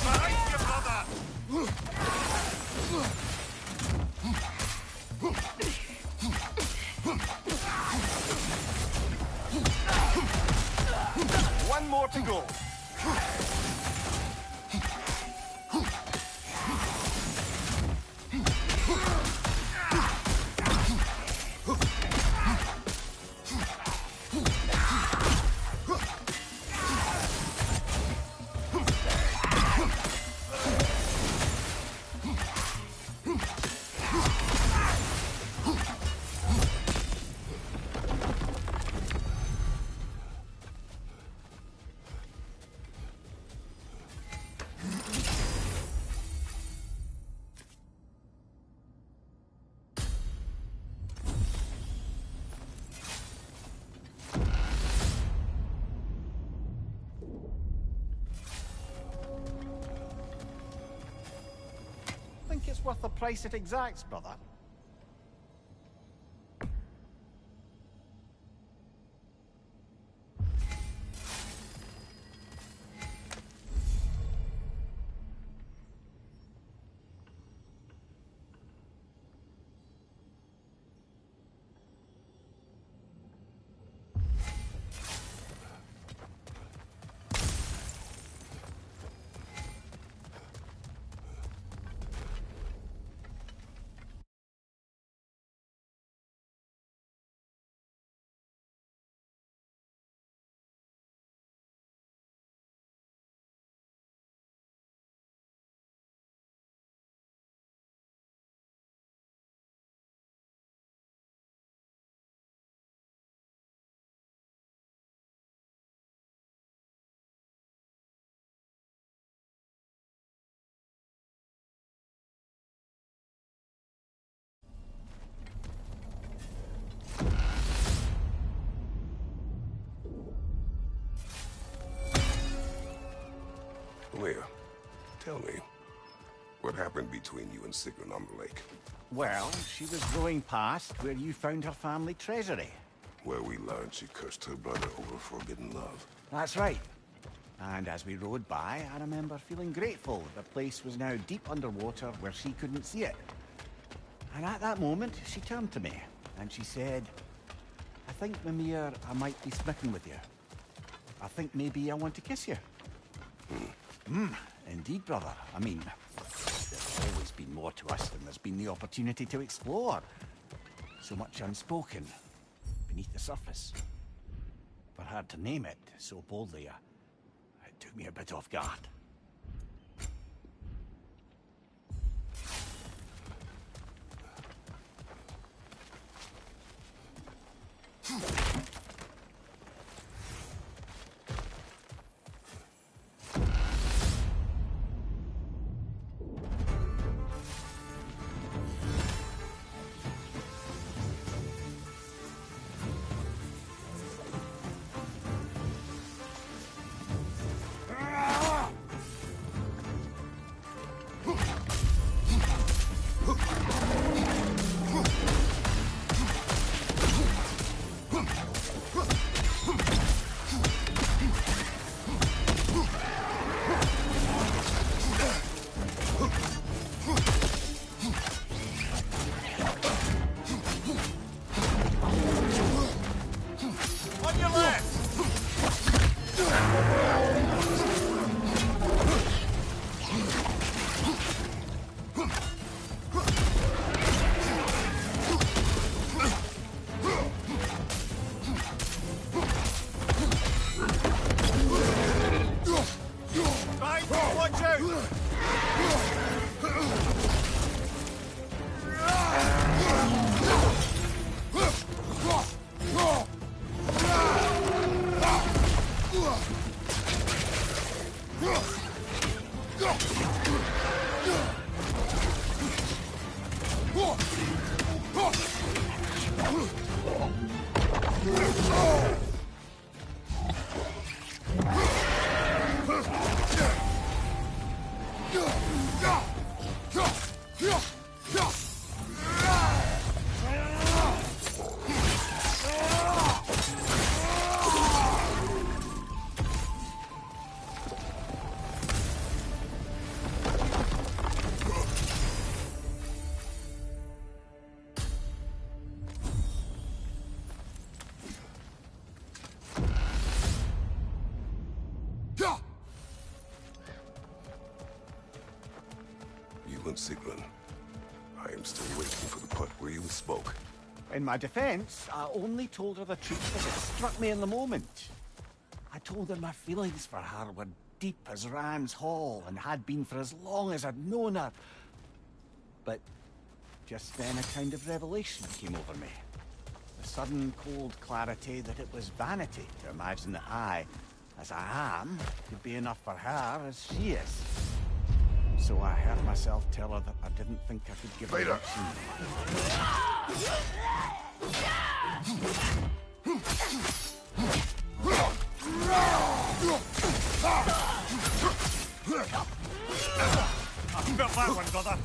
Behind you, brother! One more to go. Think it's worth the price it exacts, brother? Leah, tell me, what happened between you and Sigrun on the lake? Well, she was rowing past where you found her family treasury. Where we learned she cursed her brother over forbidden love. That's right. And as we rowed by, I remember feeling grateful the place was now deep underwater where she couldn't see it. And at that moment, she turned to me, and she said, I think, Mimir, I might be smitten with you. I think maybe I want to kiss you. Indeed, brother. I mean, there's always been more to us than there's been the opportunity to explore. So much unspoken, beneath the surface. For her to name it so boldly, it took me a bit off guard. Sigrun. I am still waiting for the part where you spoke. In my defense, I only told her the truth as it struck me in the moment. I told her my feelings for her were deep as Ram's Hall and had been for as long as I'd known her. But just then a kind of revelation came over me. The sudden cold clarity that it was vanity to imagine that I, as I am, could be enough for her as she is. So I heard myself tell her that I didn't think I could give her much. I felt that one, brother.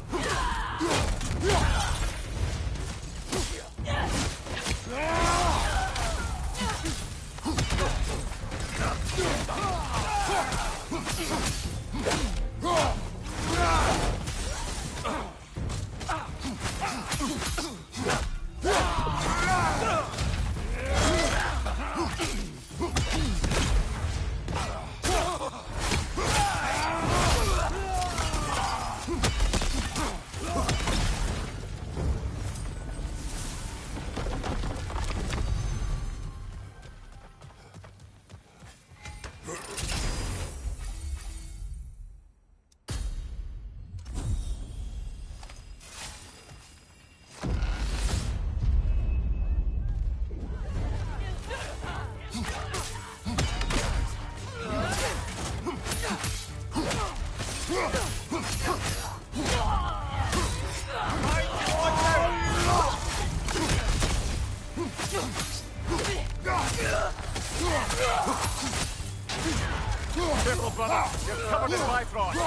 Careful, brother. You're covered in Bifrost.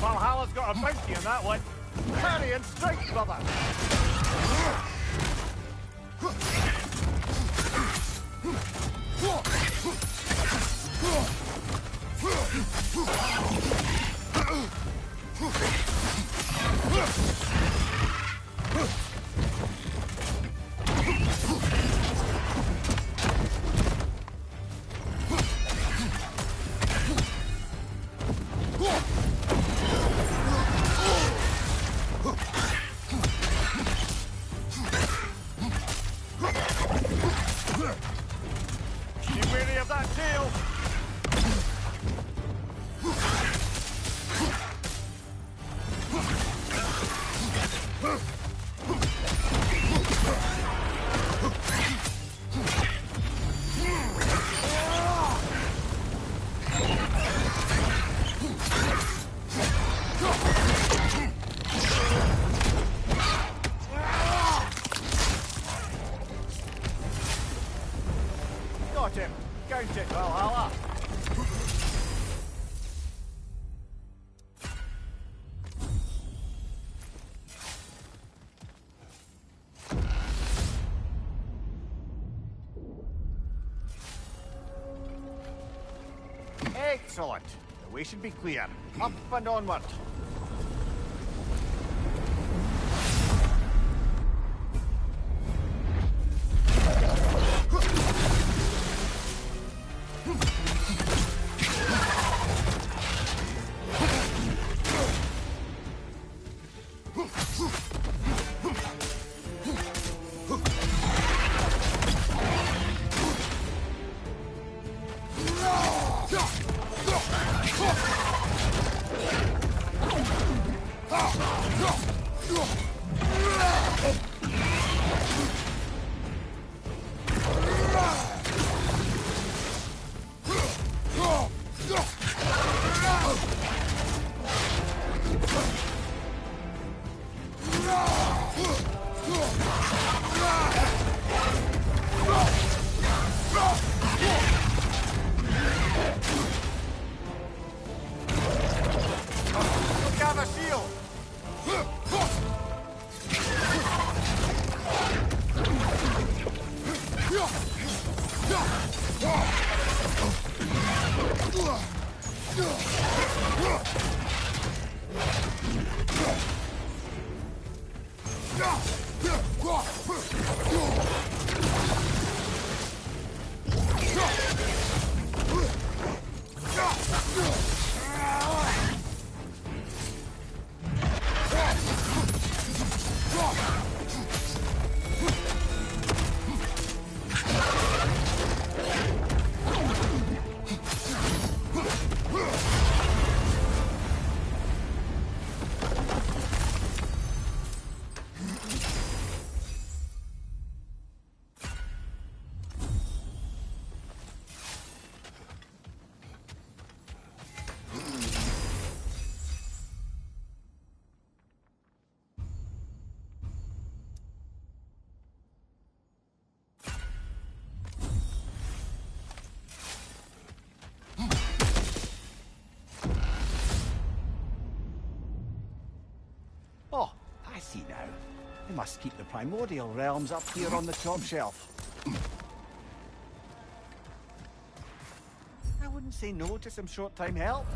Valhalla's got a bounty on that one. Parry and strike, brother. Be wary of that tail. Got him. Count it, Valhalla. Excellent. The way should be clear. Up and onward. Gather shield! Oh, I see now. They must keep the primordial realms up here on the top shelf. I wouldn't say no to some short-time help.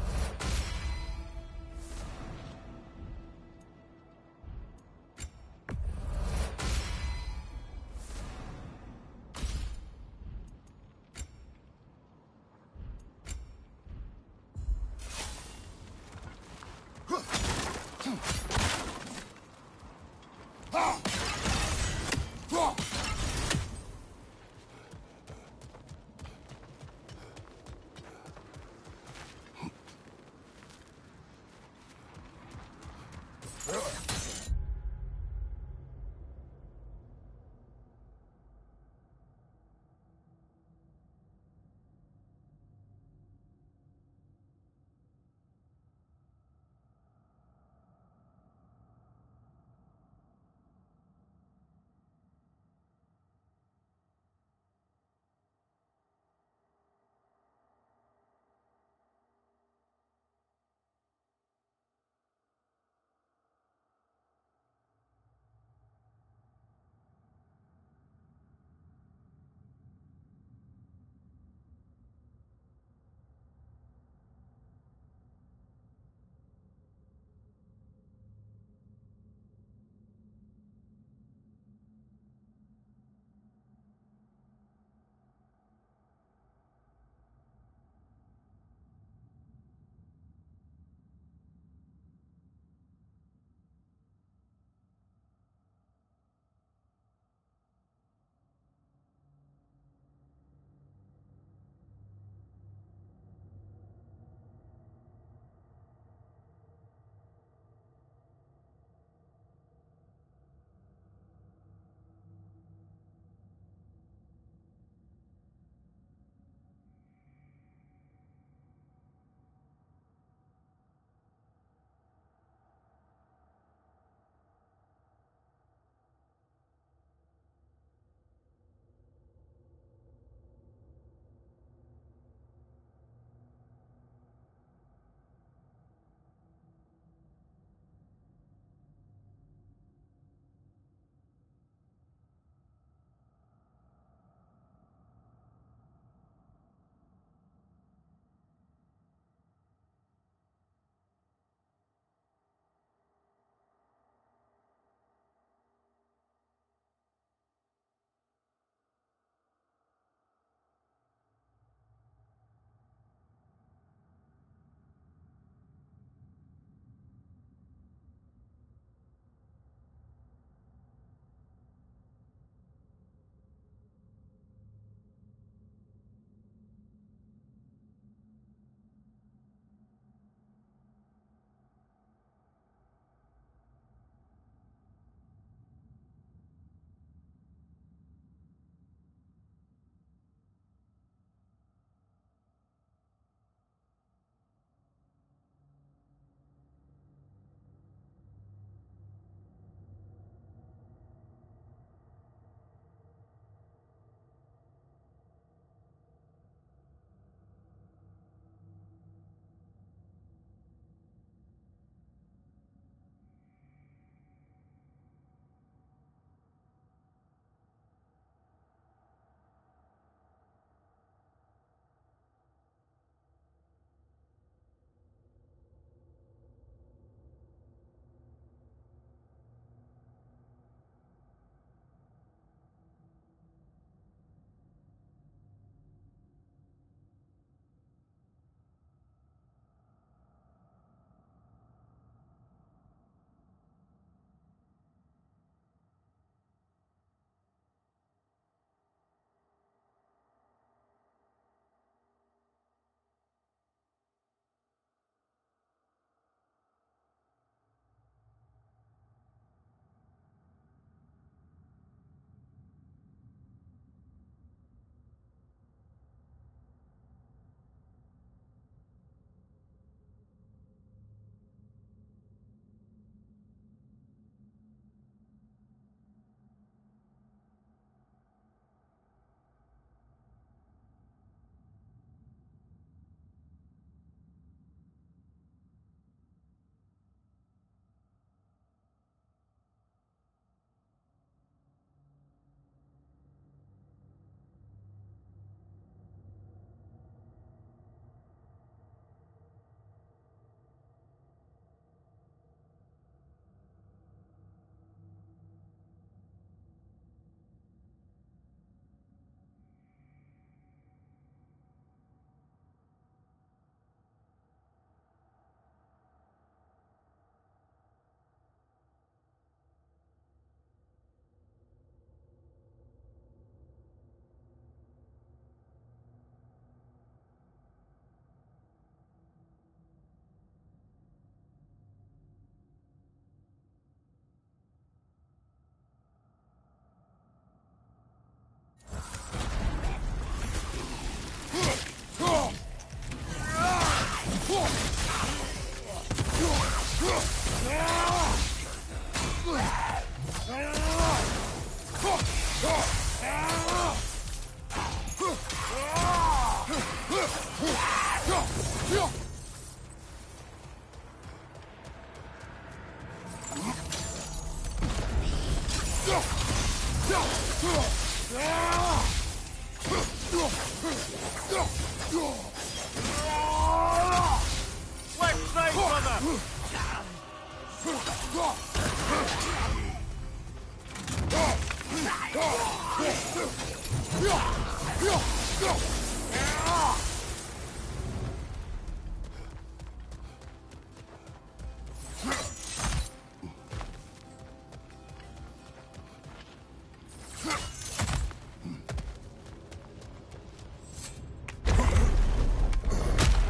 Left side, brother!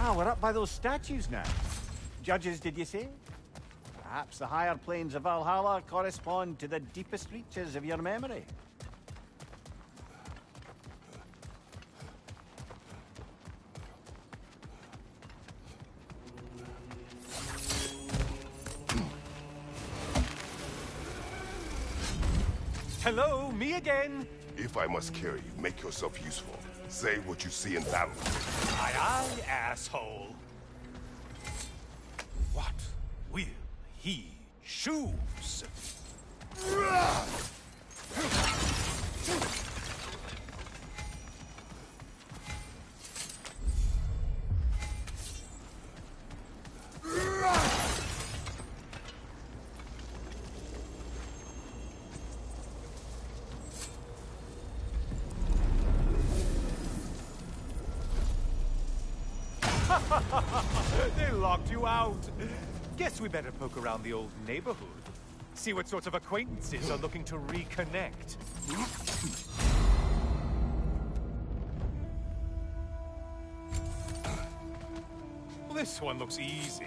Ah, we're up by those statues now. Judges, did you say? Perhaps the higher planes of Valhalla correspond to the deepest reaches of your memory. Hello, me again. If I must carry you, make yourself useful. Say what you see in battle. Aye, aye, asshole. What will he choose? They locked you out. Guess we better poke around the old neighborhood. See what sorts of acquaintances are looking to reconnect. Well, this one looks easy.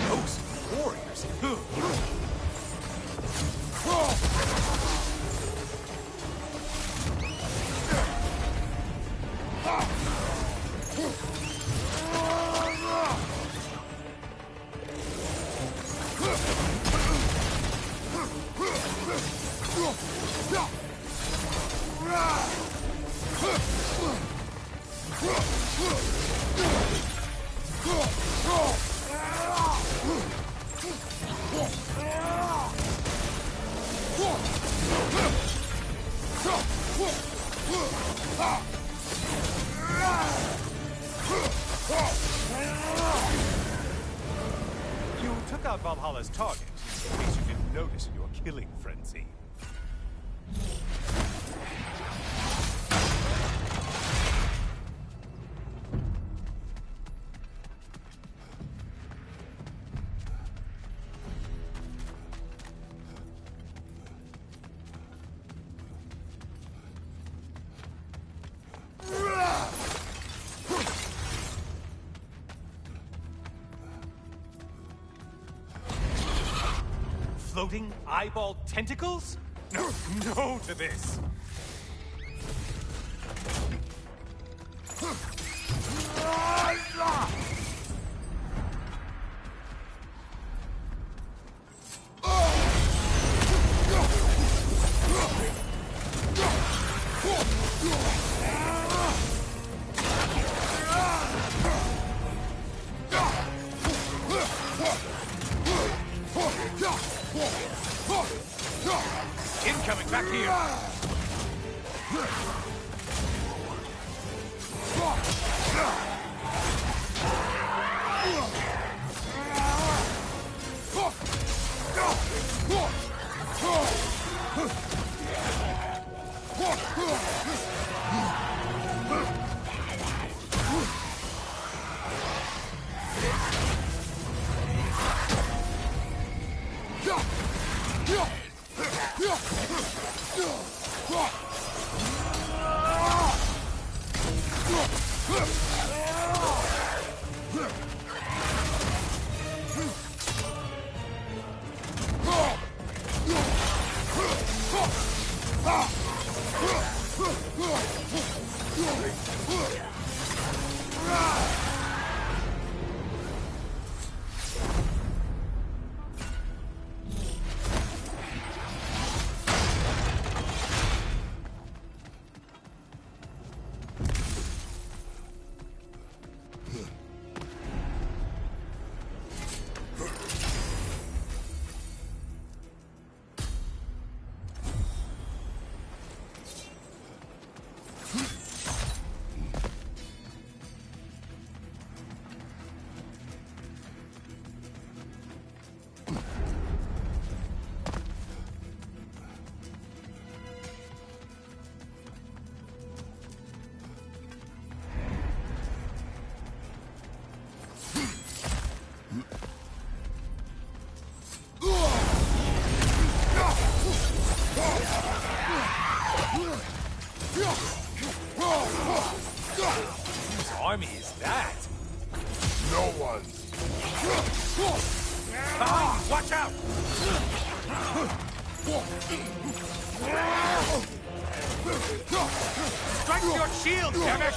Those warriors. You took out Valhalla's target, in case you didn't notice in your killing frenzy. Floating eyeball tentacles? No, no to this. Incoming back here. army is that? No one. Behind you, watch out! Strike your shield, damn it!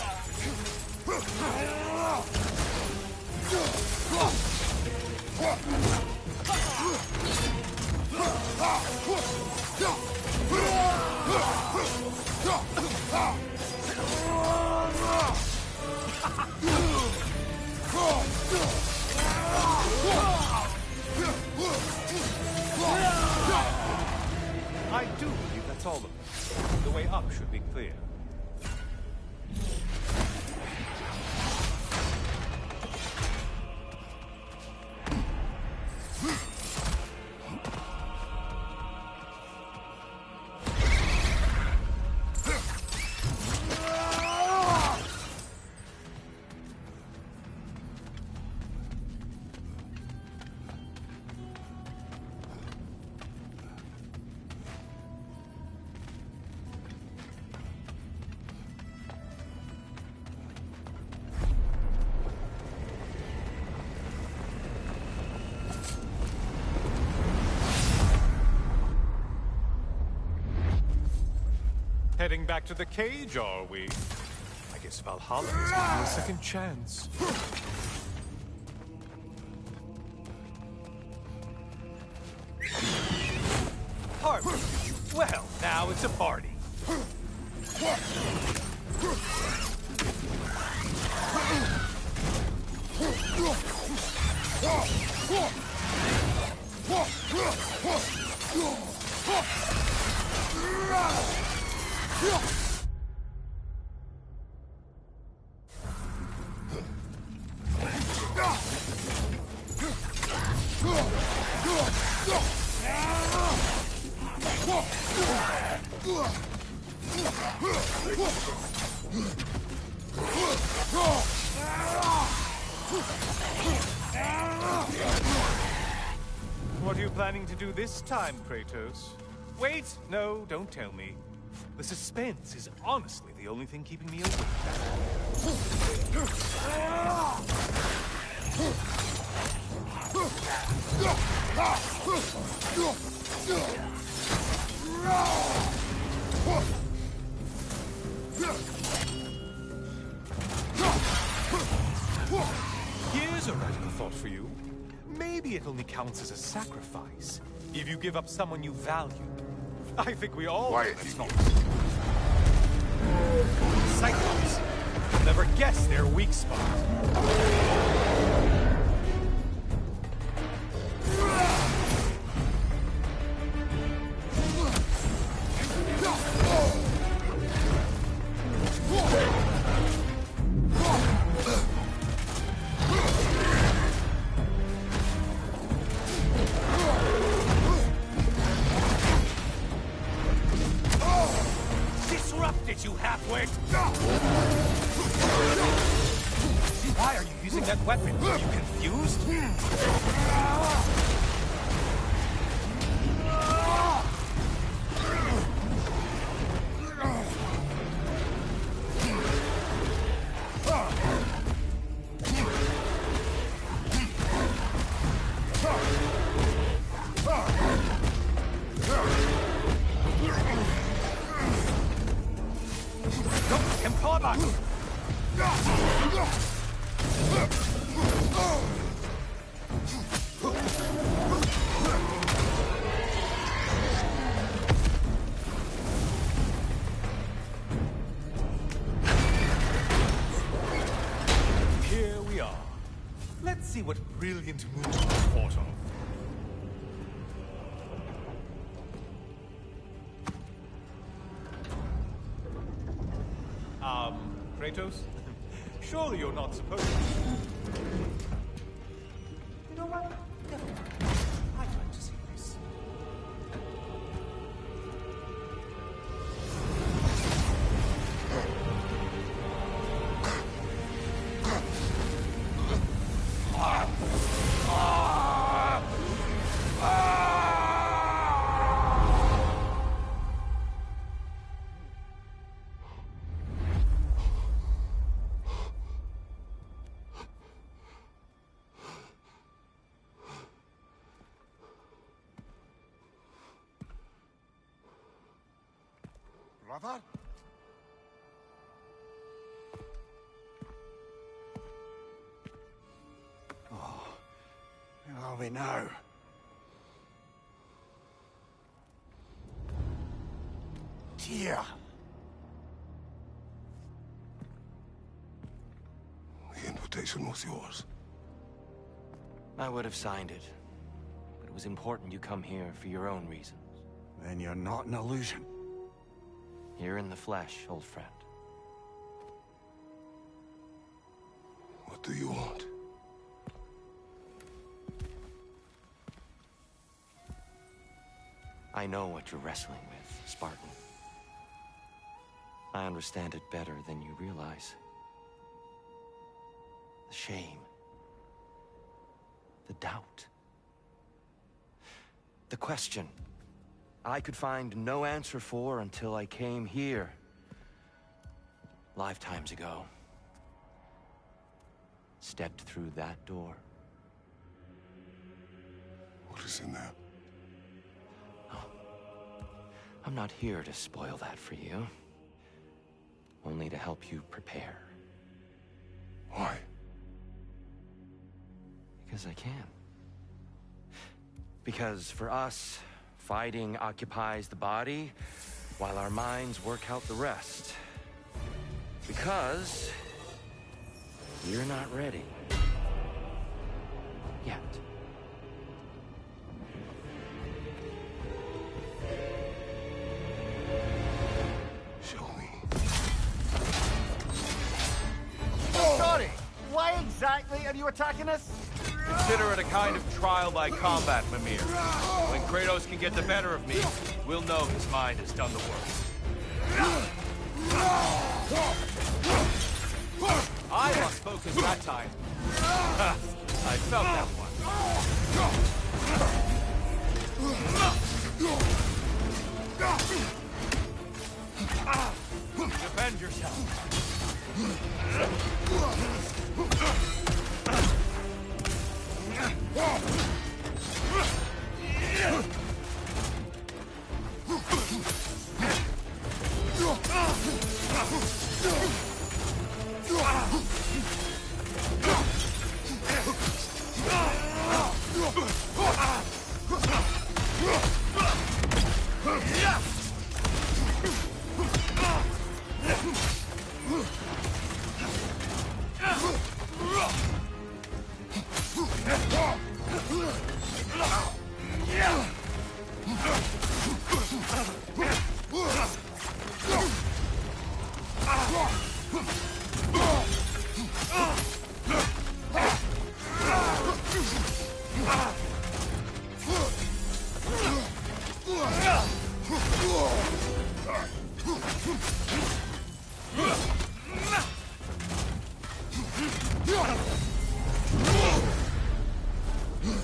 I do believe that's all of them. The way up should be clear. Heading back to the cage, are we? I guess Valhalla is giving you a second chance. Party? Well, now it's a party. What are you planning to do this time, Kratos? Wait, no, don't tell me. The suspense is honestly the only thing keeping me awake. Here's a radical thought for you. Maybe it only counts as a sacrifice if you give up someone you value. I think we all... Quiet. Cyclops. You'll never guess their weak spot. Disrupted, you halfwit! Why are you using that weapon? Are you confused? Here we are. Let's see what brilliant move you thought of. Kratos? Surely you're not supposed to. You know what? Never mind. I'd like to see this. brother? Oh, where are we now? Dear. The invitation was yours. I would have signed it, but it was important you come here for your own reasons. Then you're not an illusion. Here in the flesh, old friend. What do you want? I know what you're wrestling with, Spartan. I understand it better than you realize. The shame. The doubt. The question I could find no answer for until I came here. Lifetimes ago. Stepped through that door. What is in there? I'm not here to spoil that for you. Only to help you prepare. Why? Because I can. Because for us, fighting occupies the body, while our minds work out the rest. Because you're not ready. Yet. Show me. Sorry, why exactly are you attacking us? Consider it a kind of trial by combat, Mimir. When Kratos can get the better of me, we'll know his mind has done the work. I lost focus that time. I felt that one. Defend yourself.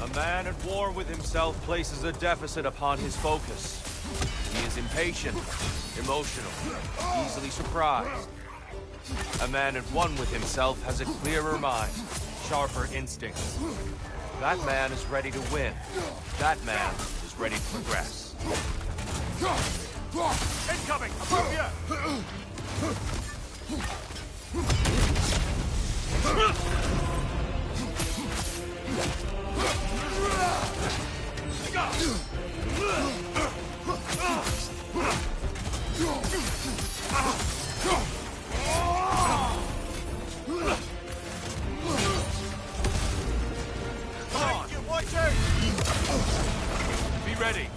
A man at war with himself places a deficit upon his focus. He is impatient, emotional, easily surprised. A man at one with himself has a clearer mind, sharper instincts. That man is ready to win. That man is ready to progress. Incoming! Above you! Be ready.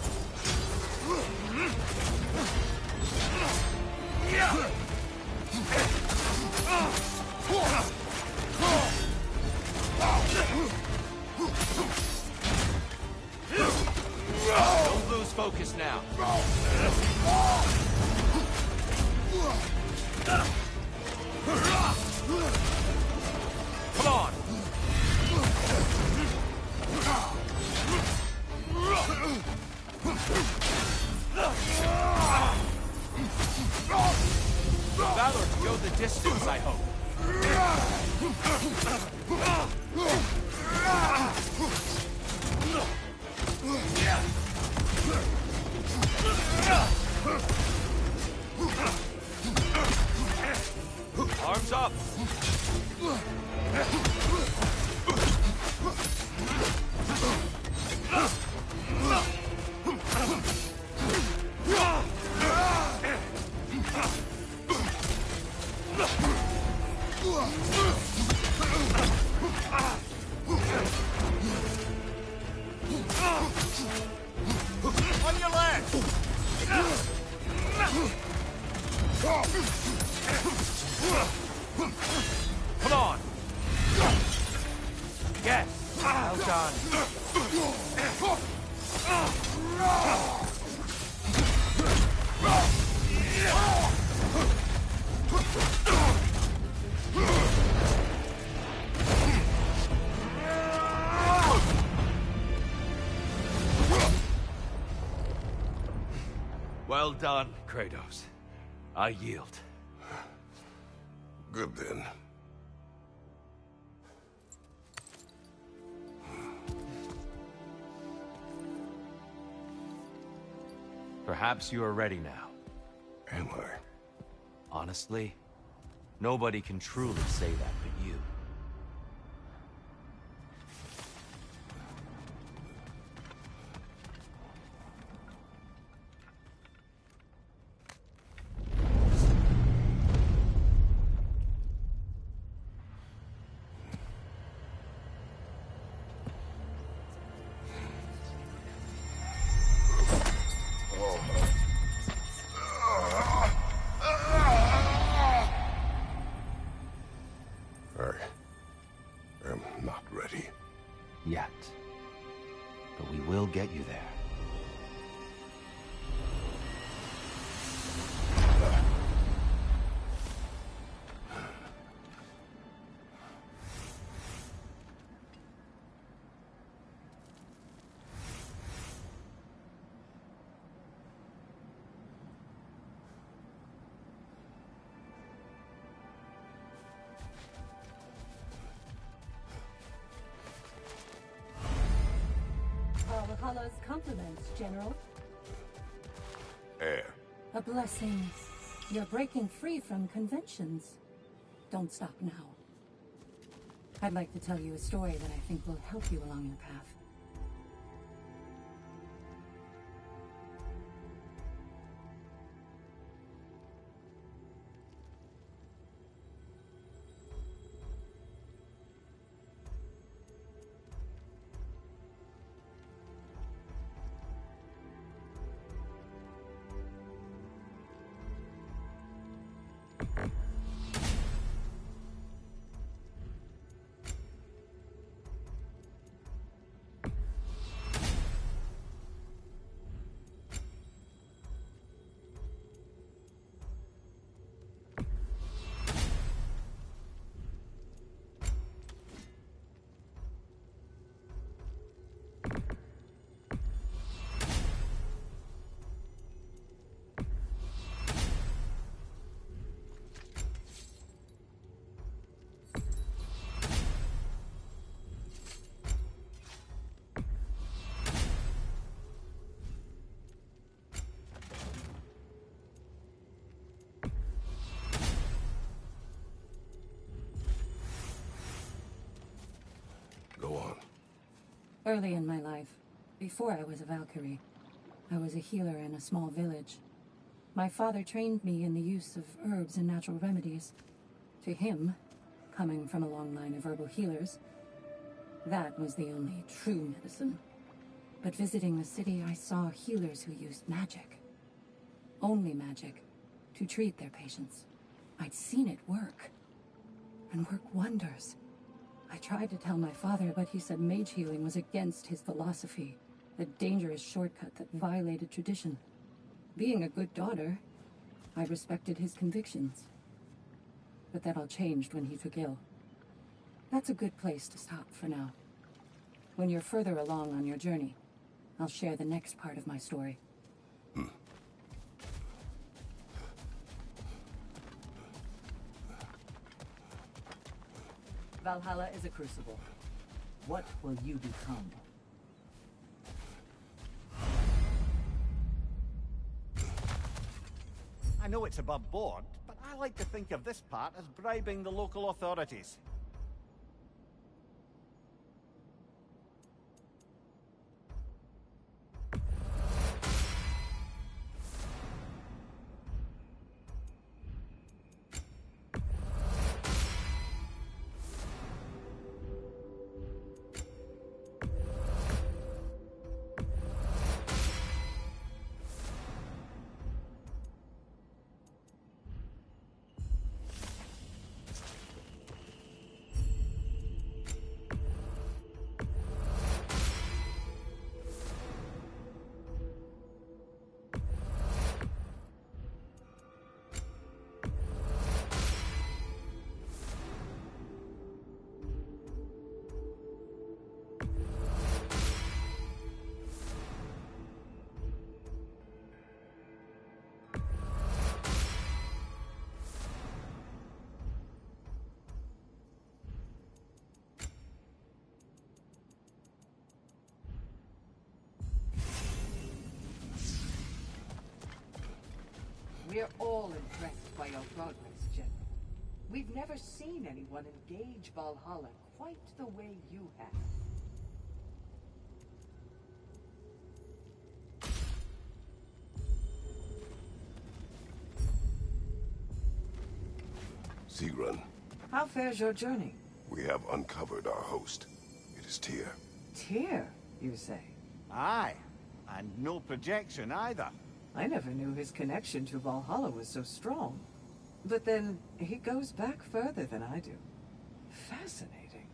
Don't lose focus now. Come on. Valor to go the distance, I hope. done. Well done, Kratos. I yield. Good then. Perhaps you are ready now. Am I? Honestly, nobody can truly say that but you. I am not ready. Yet. But we will get you there. Valhalla's compliments, General. Air. A blessing. You're breaking free from conventions. Don't stop now. I'd like to tell you a story that I think will help you along your path. Go on. Early in my life, before I was a Valkyrie, I was a healer in a small village. My father trained me in the use of herbs and natural remedies. To him, coming from a long line of herbal healers, that was the only true medicine. But visiting the city, I saw healers who used magic. Only magic, to treat their patients. I'd seen it work. And work wonders. I tried to tell my father, but he said mage healing was against his philosophy, a dangerous shortcut that violated tradition. Being a good daughter, I respected his convictions. But that all changed when he took ill. That's a good place to stop for now. When you're further along on your journey, I'll share the next part of my story. Valhalla is a crucible. What will you become? I know it's above board, but I like to think of this part as bribing the local authorities. We're all impressed by your progress, General. We've never seen anyone engage Valhalla quite the way you have. Sigrun, How fares your journey? we have uncovered our host. It is Tyr. Tyr, you say? Aye, and no projection either. I never knew his connection to Valhalla was so strong. But then, he goes back further than I do. Fascinating.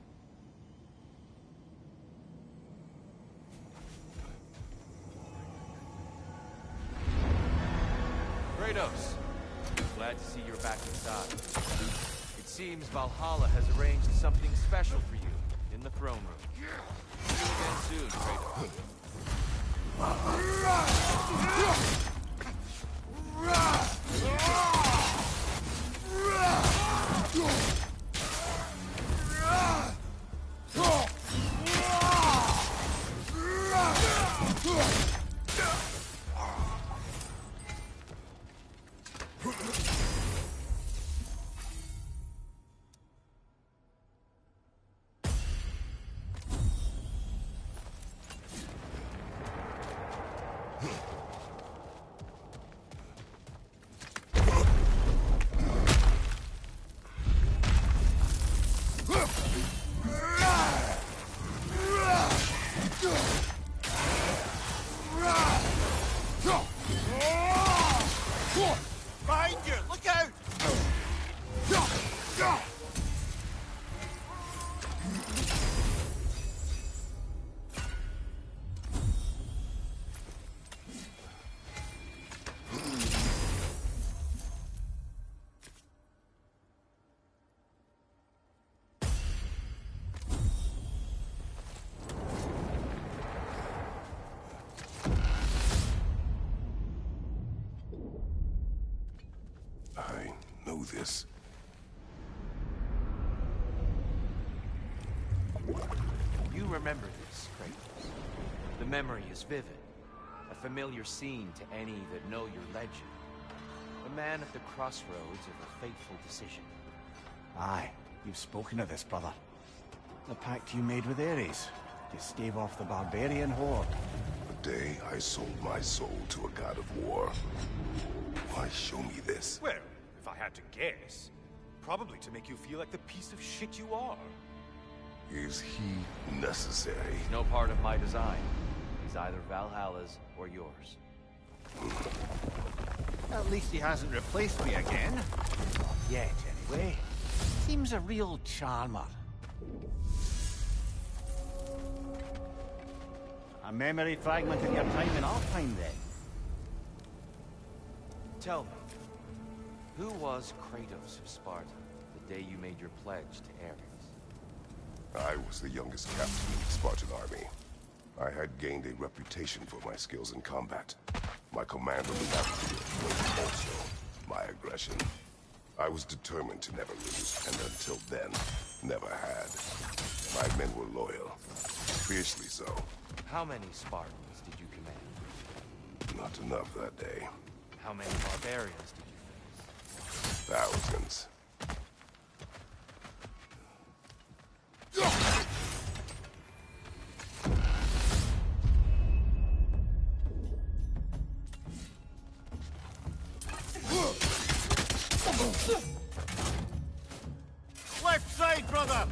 Kratos, glad to see you're back inside. It seems Valhalla has arranged something special for you in the throne room. See you again soon, Kratos. Behind you! Look out! I know this. You remember this, Kratos. The memory is vivid. A familiar scene to any that know your legend. A man at the crossroads of a fateful decision. Aye, you've spoken of this, brother. The pact you made with Ares to stave off the barbarian horde. The day I sold my soul to a god of war. Why show me this? Well, if I had to guess, probably to make you feel like the piece of shit you are. Is he necessary? He's no part of my design. He's either Valhalla's or yours. At least he hasn't replaced me again. Not yet, anyway. Seems a real charmer. A memory fragment of your time in Alpine, then. Tell me, who was Kratos of Sparta the day you made your pledge to Ares? I was the youngest captain in the Spartan army. I had gained a reputation for my skills in combat. My command on the battlefield was also my aggression. I was determined to never lose, and until then, never had. My men were loyal. Fiercely so. How many Spartans did you command? Not enough that day. How many barbarians did you face? Thousands. Left side, brother!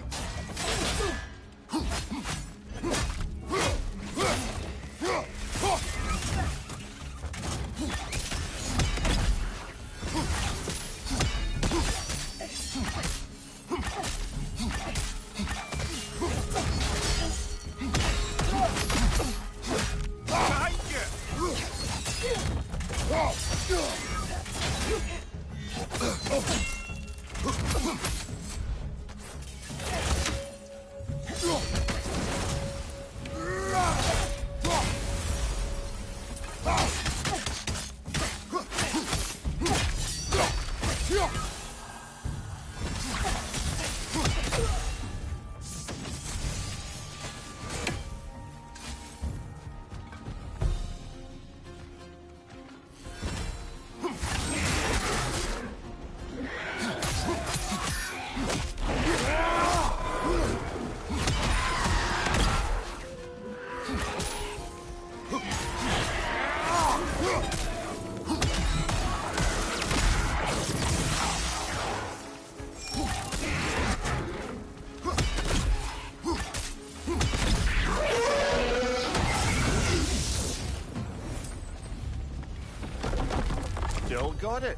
got it.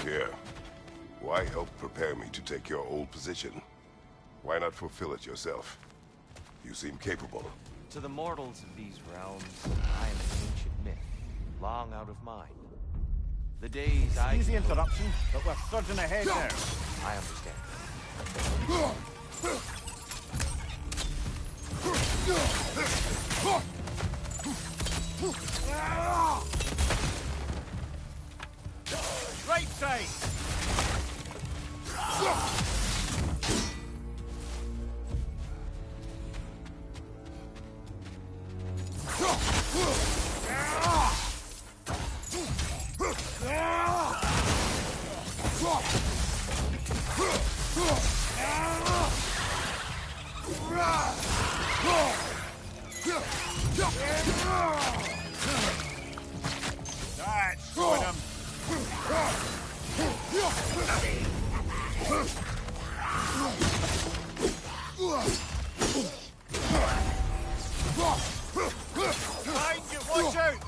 Here. Why help prepare me to take your old position? Why not fulfill it yourself? You seem capable. To the mortals of these realms, I am an ancient myth, long out of mind. The days I... Easy interruption, but we're surging ahead now. I understand. Right side! That's got him. Behind you, watch out!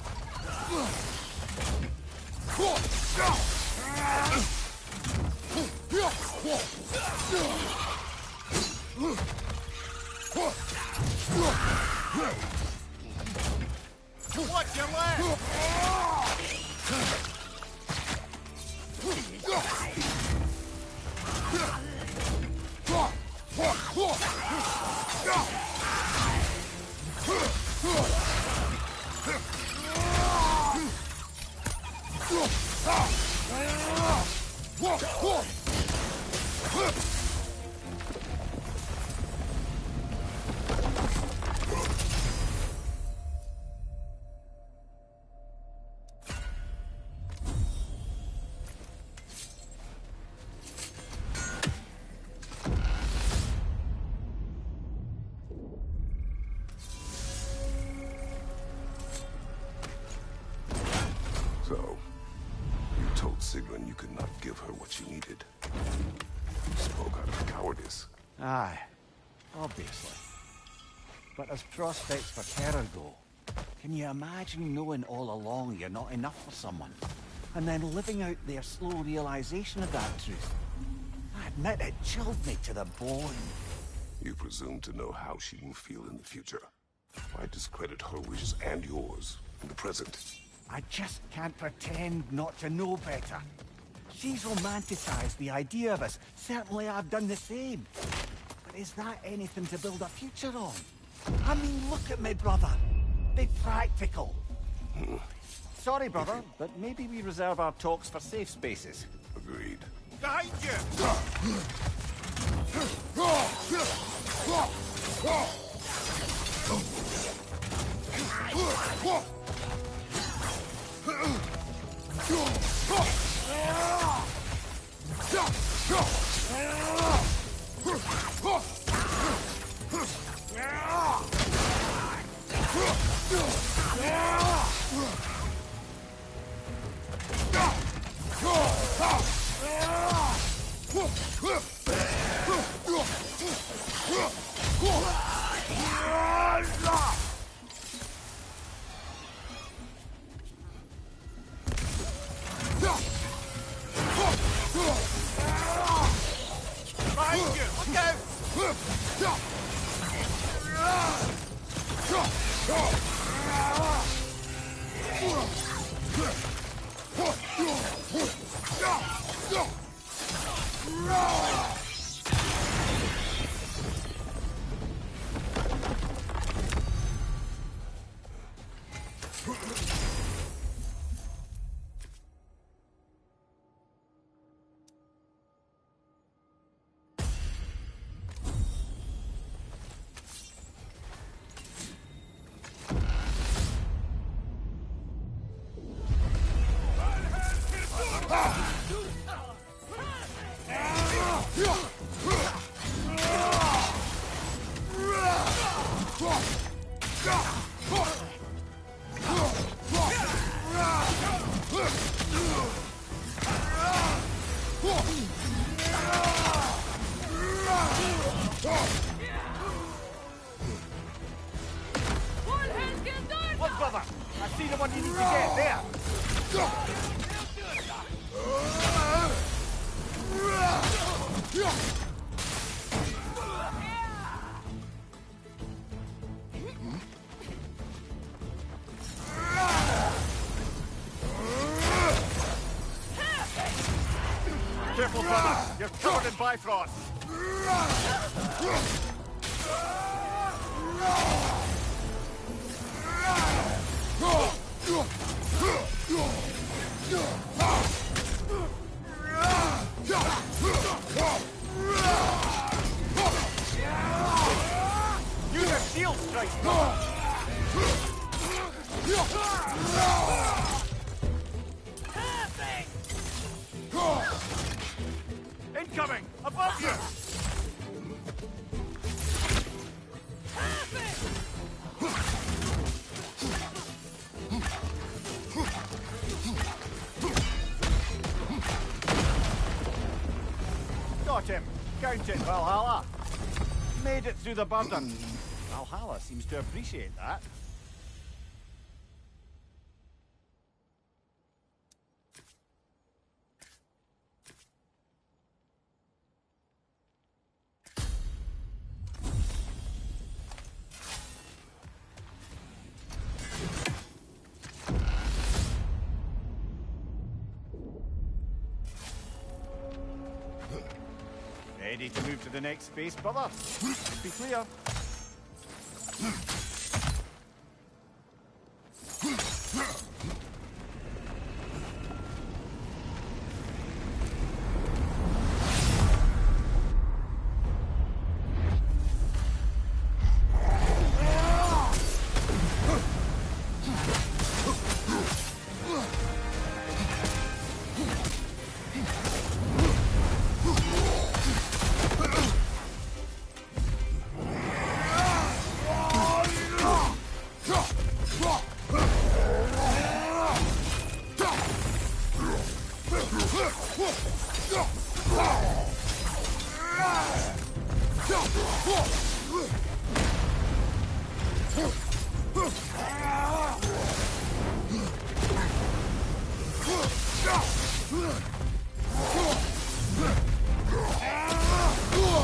Watch your left! So, you told Sigrun you could not give her what she needed. You spoke out of cowardice. Aye, obviously. But as prospects for terror go, can you imagine knowing all along you're not enough for someone, and then living out their slow realization of that truth? I admit it chilled me to the bone. You presume to know how she will feel in the future. Why discredit her wishes and yours in the present? I just can't pretend not to know better. She's romanticized the idea of us. Certainly I've done the same. But is that anything to build a future on? I mean, look at me, brother. Be practical. Sorry, brother, but maybe we reserve our talks for safe spaces. Agreed. Behind you! I see the one you need to get there. Careful, brother. You're covered in Bifrost. Use your shield strike, brother. Incoming! Above you! Got him! Count it, Valhalla! Made it through the burden. Valhalla seems to appreciate that. Ready to move to the next space, brother? Be clear.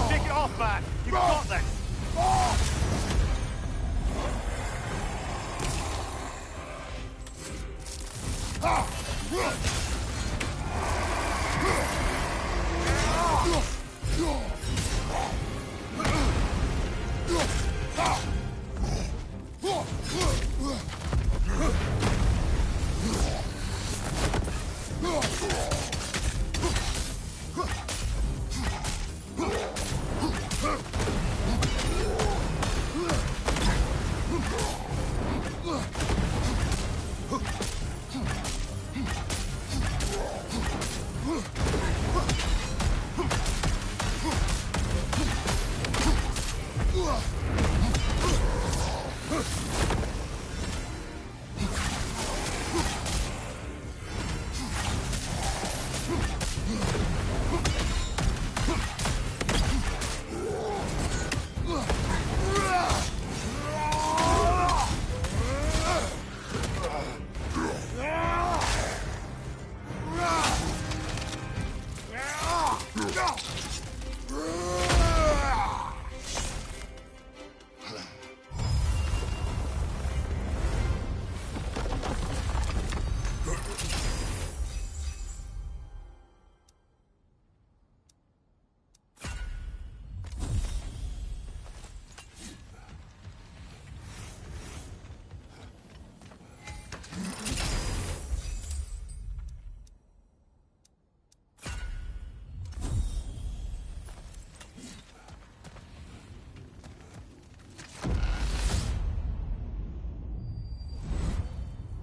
Take it off, man! You've got this!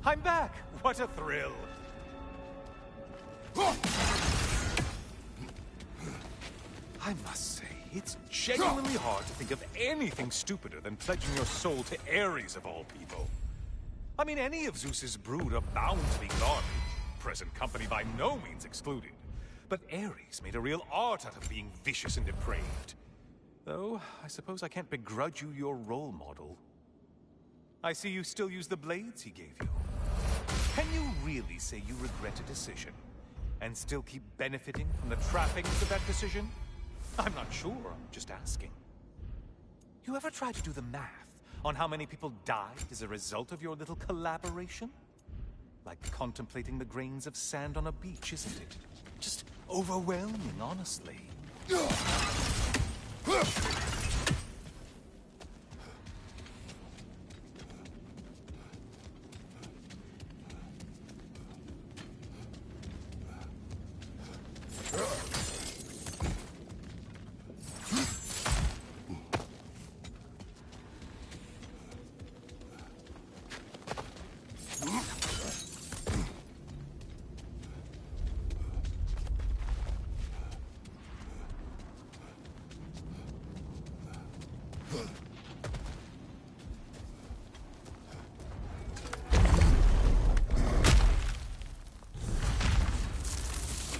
I'm back! What a thrill! I must say, it's genuinely hard to think of anything stupider than pledging your soul to Ares of all people. I mean, any of Zeus's brood are bound to be garbage, present company by no means excluded. But Ares made a real art out of being vicious and depraved. Though, I suppose I can't begrudge you your role model. I see you still use the blades he gave you. Can you really say you regret a decision, and still keep benefiting from the trappings of that decision? I'm not sure, I'm just asking. You ever try to do the math on how many people died as a result of your little collaboration? Like contemplating the grains of sand on a beach, isn't it? Just overwhelming, honestly.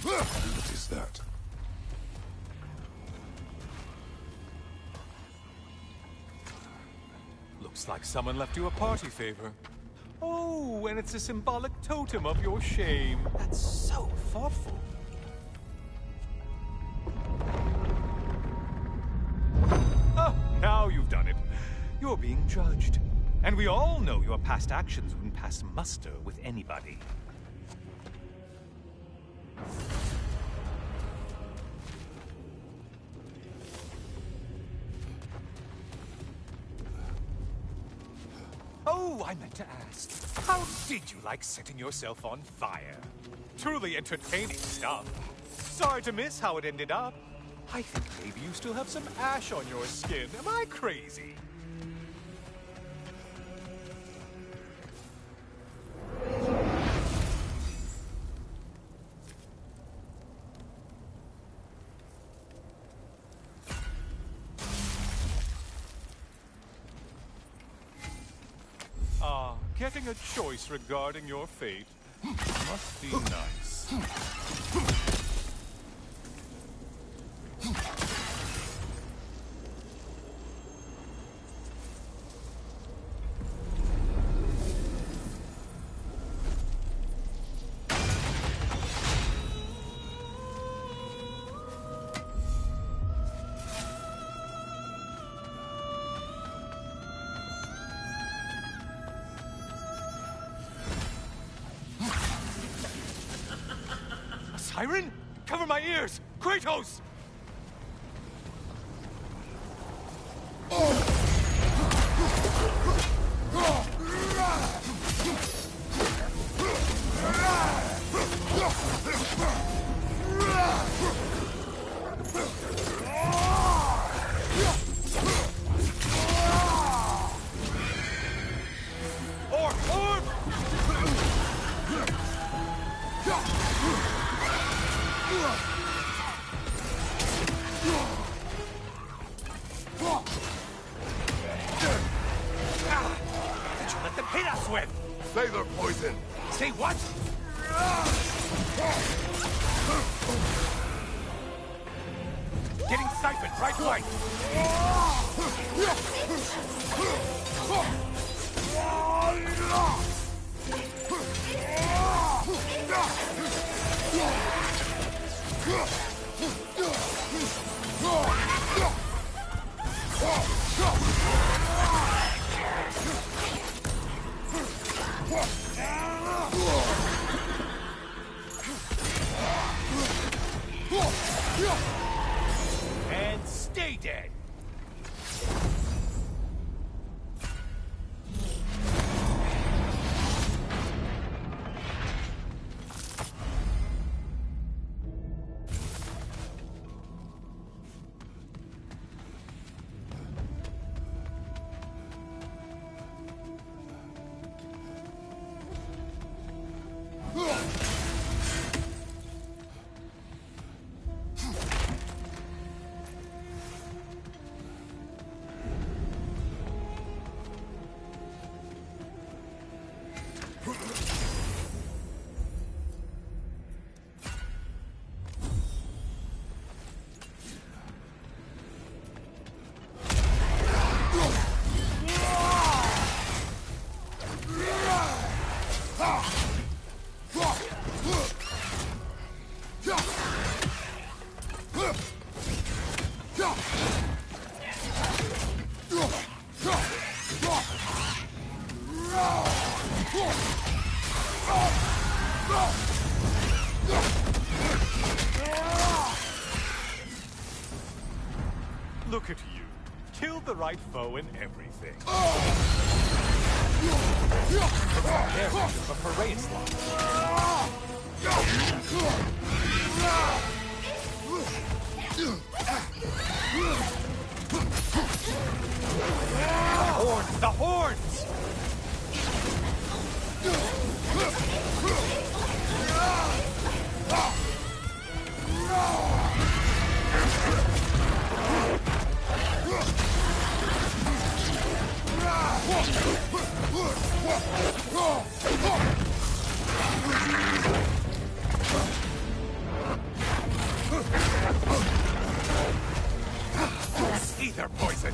What is that? Looks like someone left you a party favor. Oh, and it's a symbolic totem of your shame. That's so thoughtful. Oh, now you've done it. You're being judged. And we all know your past actions wouldn't pass muster with anybody. Oh, I meant to ask, how did you like setting yourself on fire? Truly entertaining stuff. Sorry to miss how it ended up. I think maybe you still have some ash on your skin. Am I crazy? Getting a choice regarding your fate must be nice. Siren? Cover my ears! Kratos! Sailor poison! Say what? Getting siphoned, right way! And stay dead. Look at you. Killed the right foe in everything. There we go, a parade slot. The horns! Ether poison!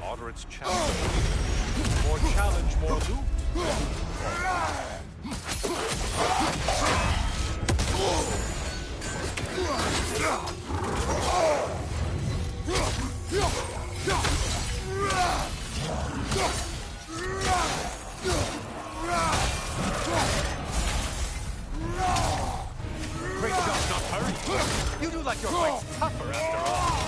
Moderate's challenge. More challenge, more loot. Great job not hurrying. You do like your fight's tougher after all.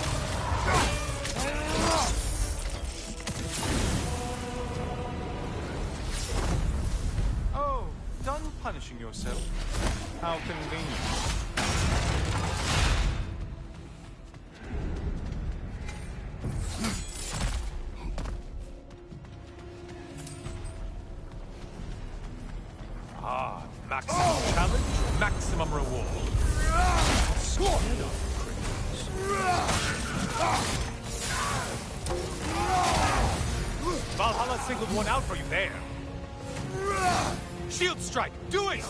Oh, done punishing yourself? How convenient. Ah, maximum challenge, maximum reward. Scared of Kratos. Valhalla singled one out for you there. Shield strike, do it!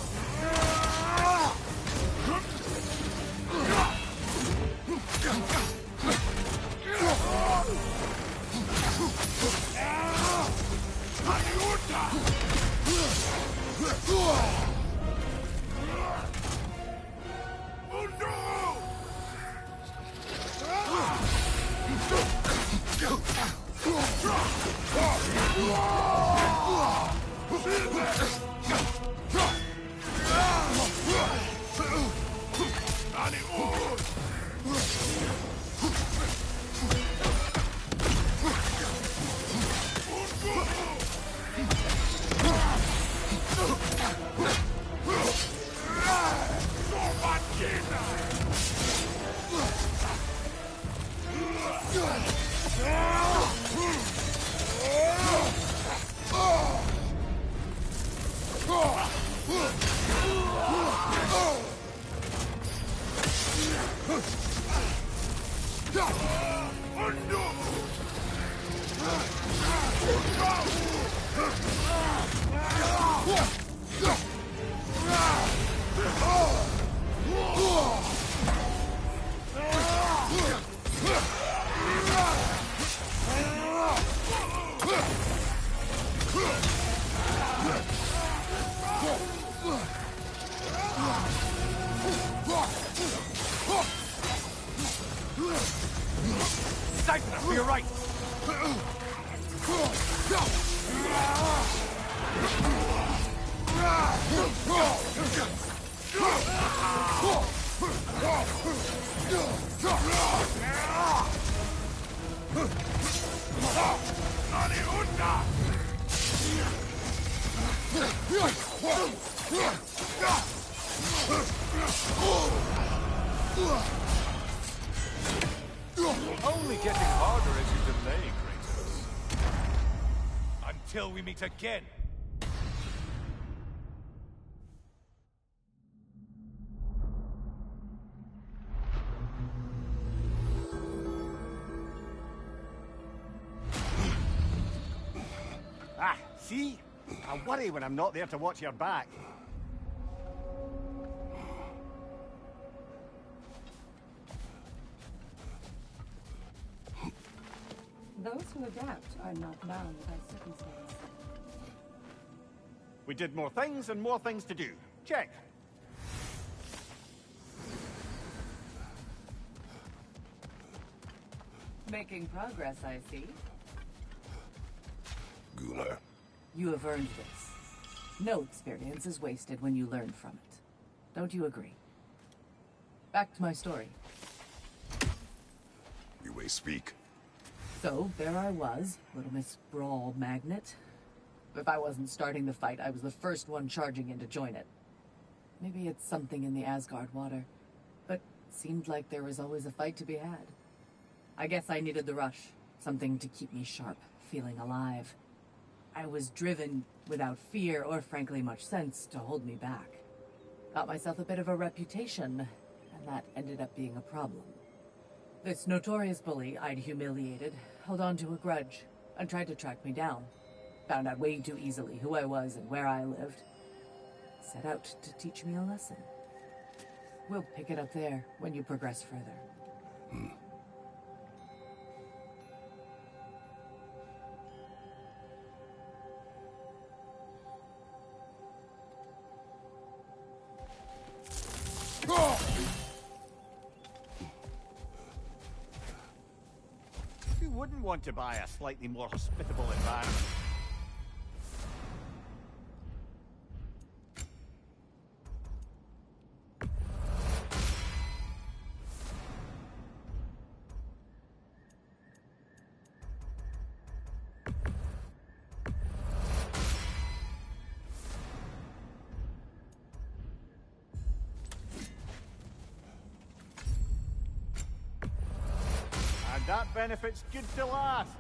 Siphon, to your right! Only getting harder as you delay, Kratos. Until we meet again. Ah, see? I worry when I'm not there to watch your back. Those who adapt are not bound by circumstance. We did more things and more things to do. Check. Making progress, I see. Gunnar. You have earned this. No experience is wasted when you learn from it. Don't you agree? Back to my story. You may speak. So, there I was, Little Miss Brawl Magnet. If I wasn't starting the fight, I was the first one charging in to join it. Maybe it's something in the Asgard water, but seemed like there was always a fight to be had. I guess I needed the rush, something to keep me sharp, feeling alive. I was driven without fear or frankly much sense to hold me back. Got myself a bit of a reputation, and that ended up being a problem. This notorious bully I'd humiliated held on to a grudge and tried to track me down. Found out way too easily who I was and where I lived. Set out to teach me a lesson. We'll pick it up there when you progress further. Who wouldn't want to buy a slightly more hospitable environment? And that benefit's good to last.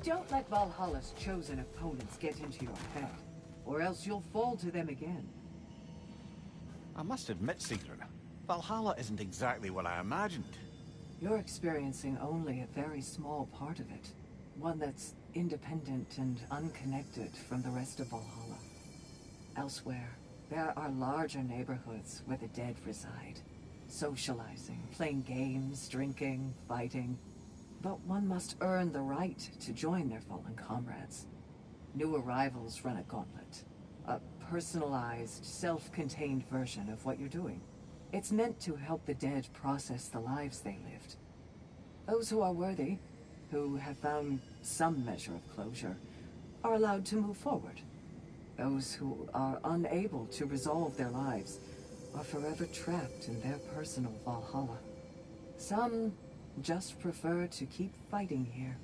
Don't let Valhalla's chosen opponents get into your head, or else you'll fall to them again. I must admit, Secret, Valhalla isn't exactly what I imagined. You're experiencing only a very small part of it. One that's independent and unconnected from the rest of Valhalla. Elsewhere, there are larger neighborhoods where the dead reside. Socializing, playing games, drinking, fighting. But one must earn the right to join their fallen comrades. New arrivals run a gauntlet. A personalized, self-contained version of what you're doing. It's meant to help the dead process the lives they lived. Those who are worthy, who have found some measure of closure, are allowed to move forward. Those who are unable to resolve their lives are forever trapped in their personal Valhalla. Some just prefer to keep fighting here.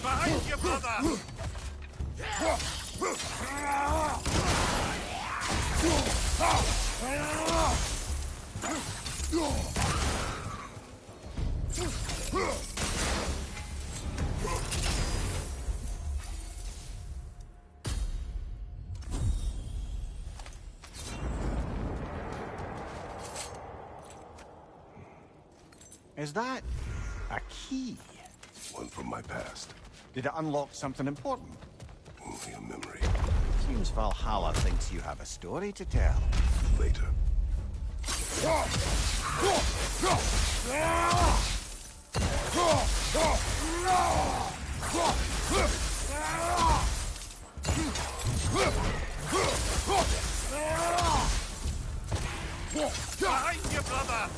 Behind you, brother! Is that A key? One from my past. Did it unlock something important? Only a memory. Seems Valhalla thinks you have a story to tell. Later. Behind you, brother!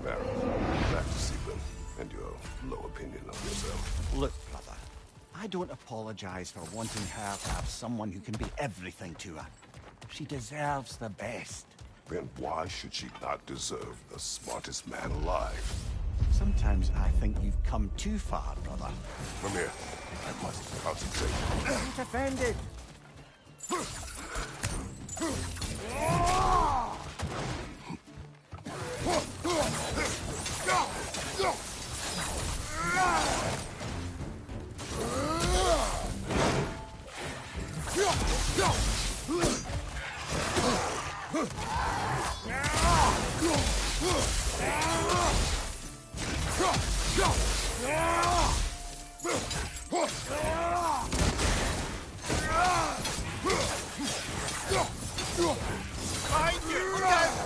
Back to Seaman and your low opinion of yourself. Look, brother, I don't apologize for wanting her to have someone who can be everything to her. She deserves the best. Then why should she not deserve the smartest man alive? Sometimes I think you've come too far, brother. Come here. I must concentrate. Don't offended. Behind you! Behind you!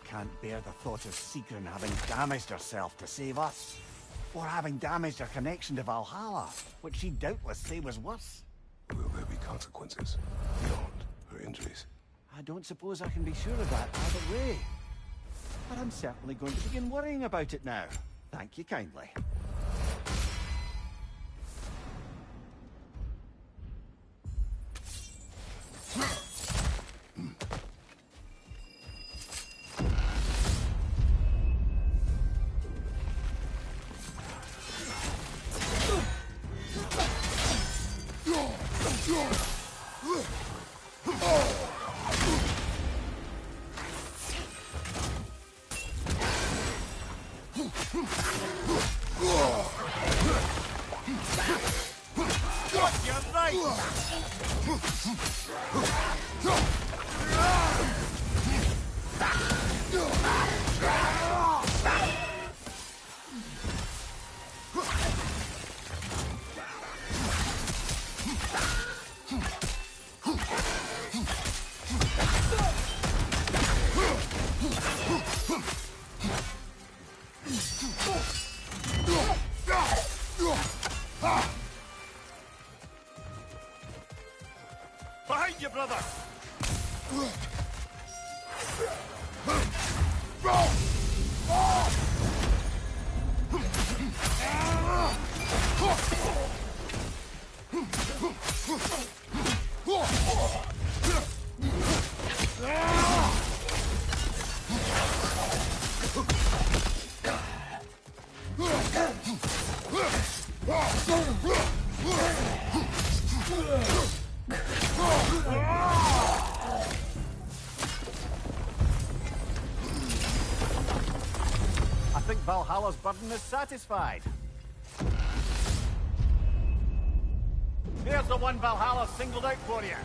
Can't bear the thought of Sigrun having damaged herself to save us. Or having damaged her connection to Valhalla, which she'd doubtless say was worse. Will there be consequences beyond her injuries? I don't suppose I can be sure of that either way. But I'm certainly going to begin worrying about it now. Thank you kindly. Behind you, brother! I think Valhalla's burden is satisfied. Here's the one Valhalla singled out for you.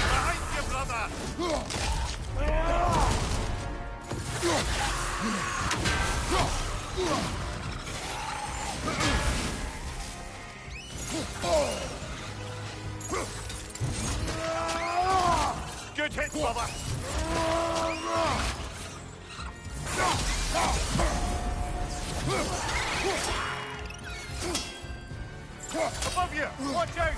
Behind you, brother! Good hit, brother! Above you! Watch out!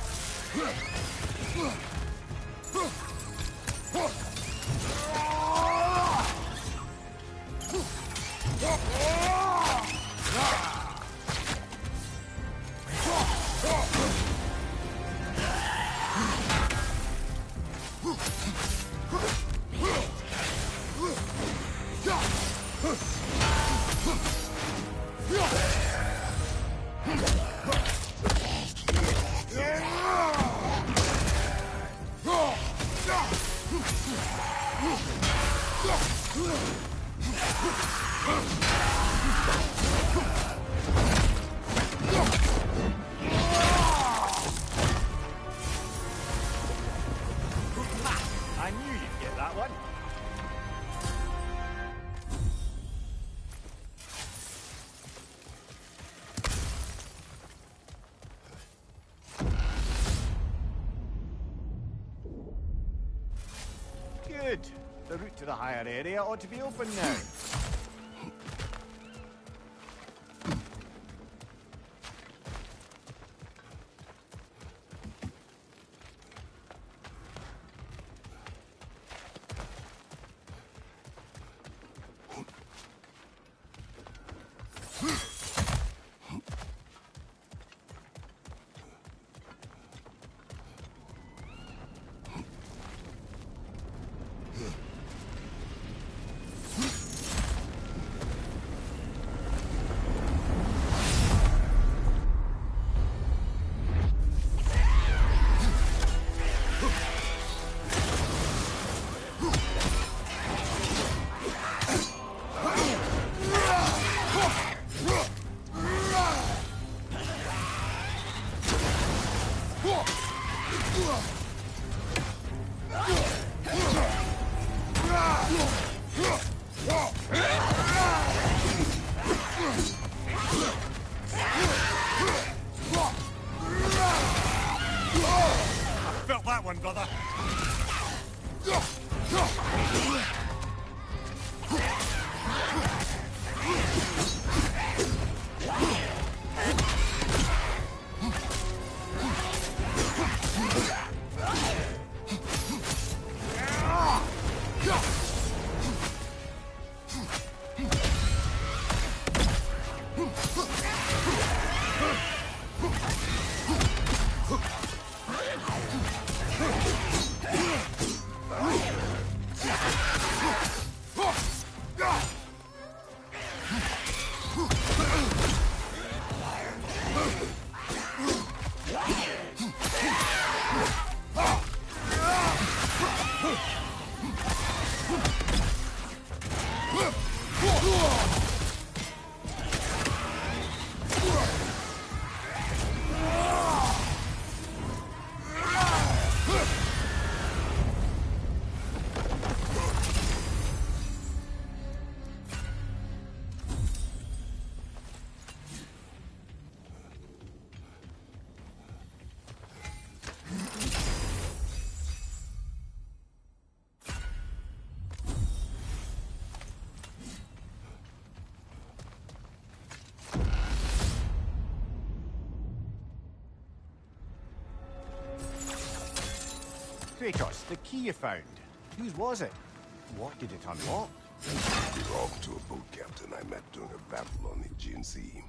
I knew you'd get that one. Good. The route to the higher area ought to be open now. Felt that one, brother. Kratos, the key you found. Whose was it? What did it unlock? It belonged to a boat captain I met during a battle on the Aegean Sea.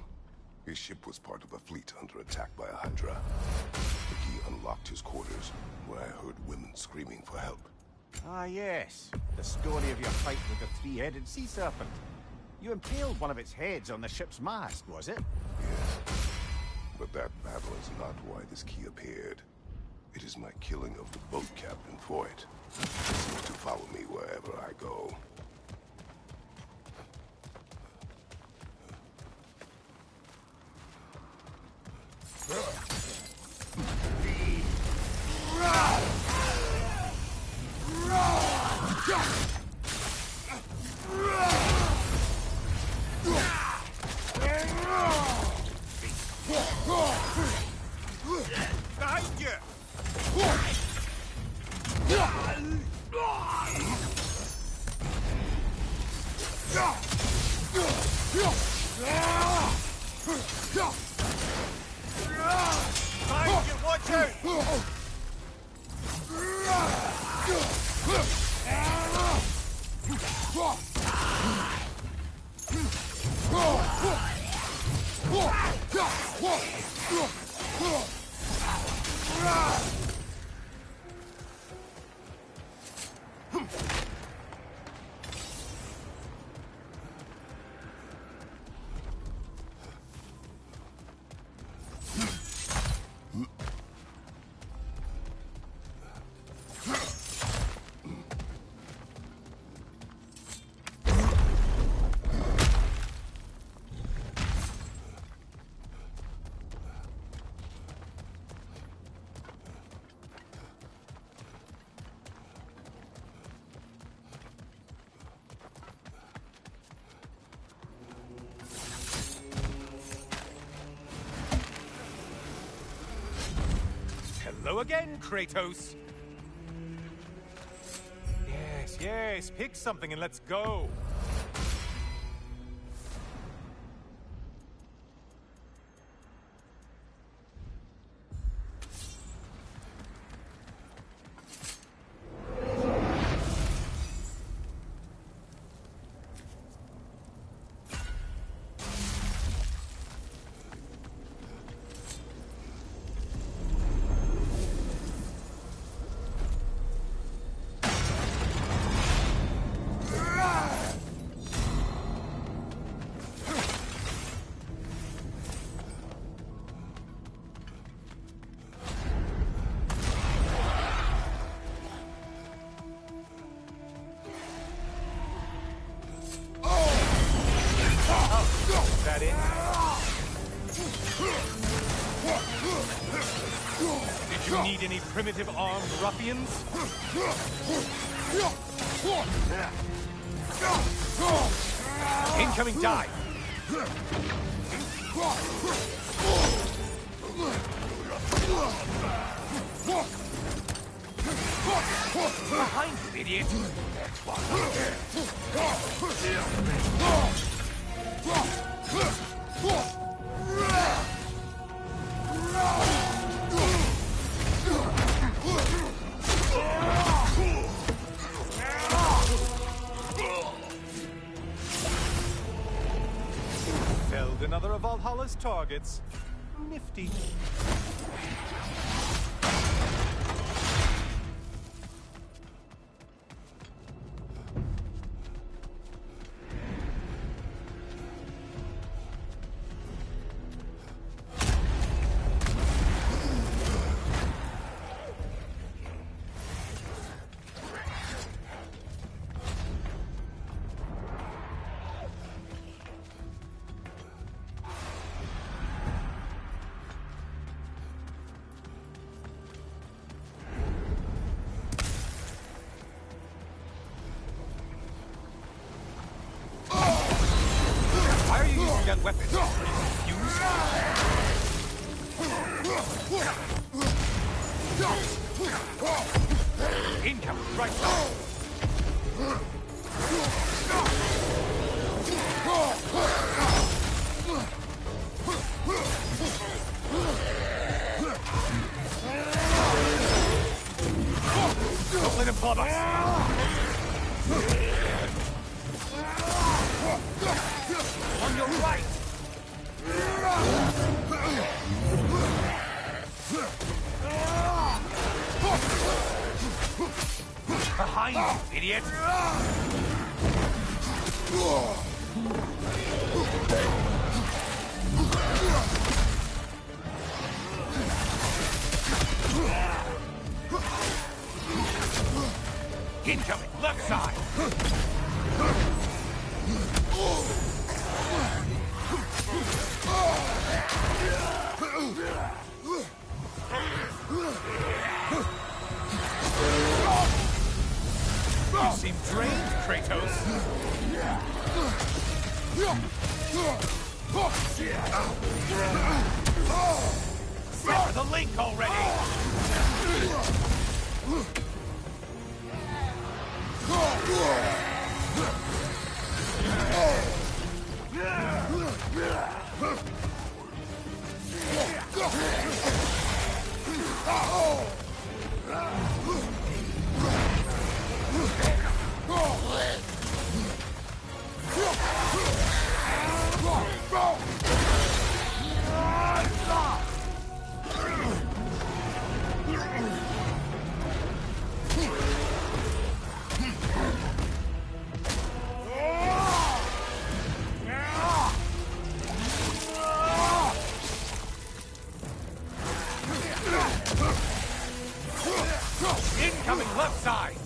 His ship was part of a fleet under attack by a Hydra. The key unlocked his quarters, where I heard women screaming for help. Ah, yes. The story of your fight with the three-headed sea serpent. You impaled one of its heads on the ship's mast, was it? Yes. But that battle is not why this key appeared. It is my killing of the boat captain for it. It seems to follow me wherever I go. Behind you! Behind you, watch out! Hello again, Kratos. Yes, pick something and let's go. You need any primitive armed ruffians? Incoming dive! Behind you, idiot! Felled another of Valhalla's targets. Nifty. That weapon. Use. Incoming right now. Don't let him club us. On your right! Behind you, idiot! Incoming, left side! You seem drained, Kratos. Sever the link already! Incoming left side!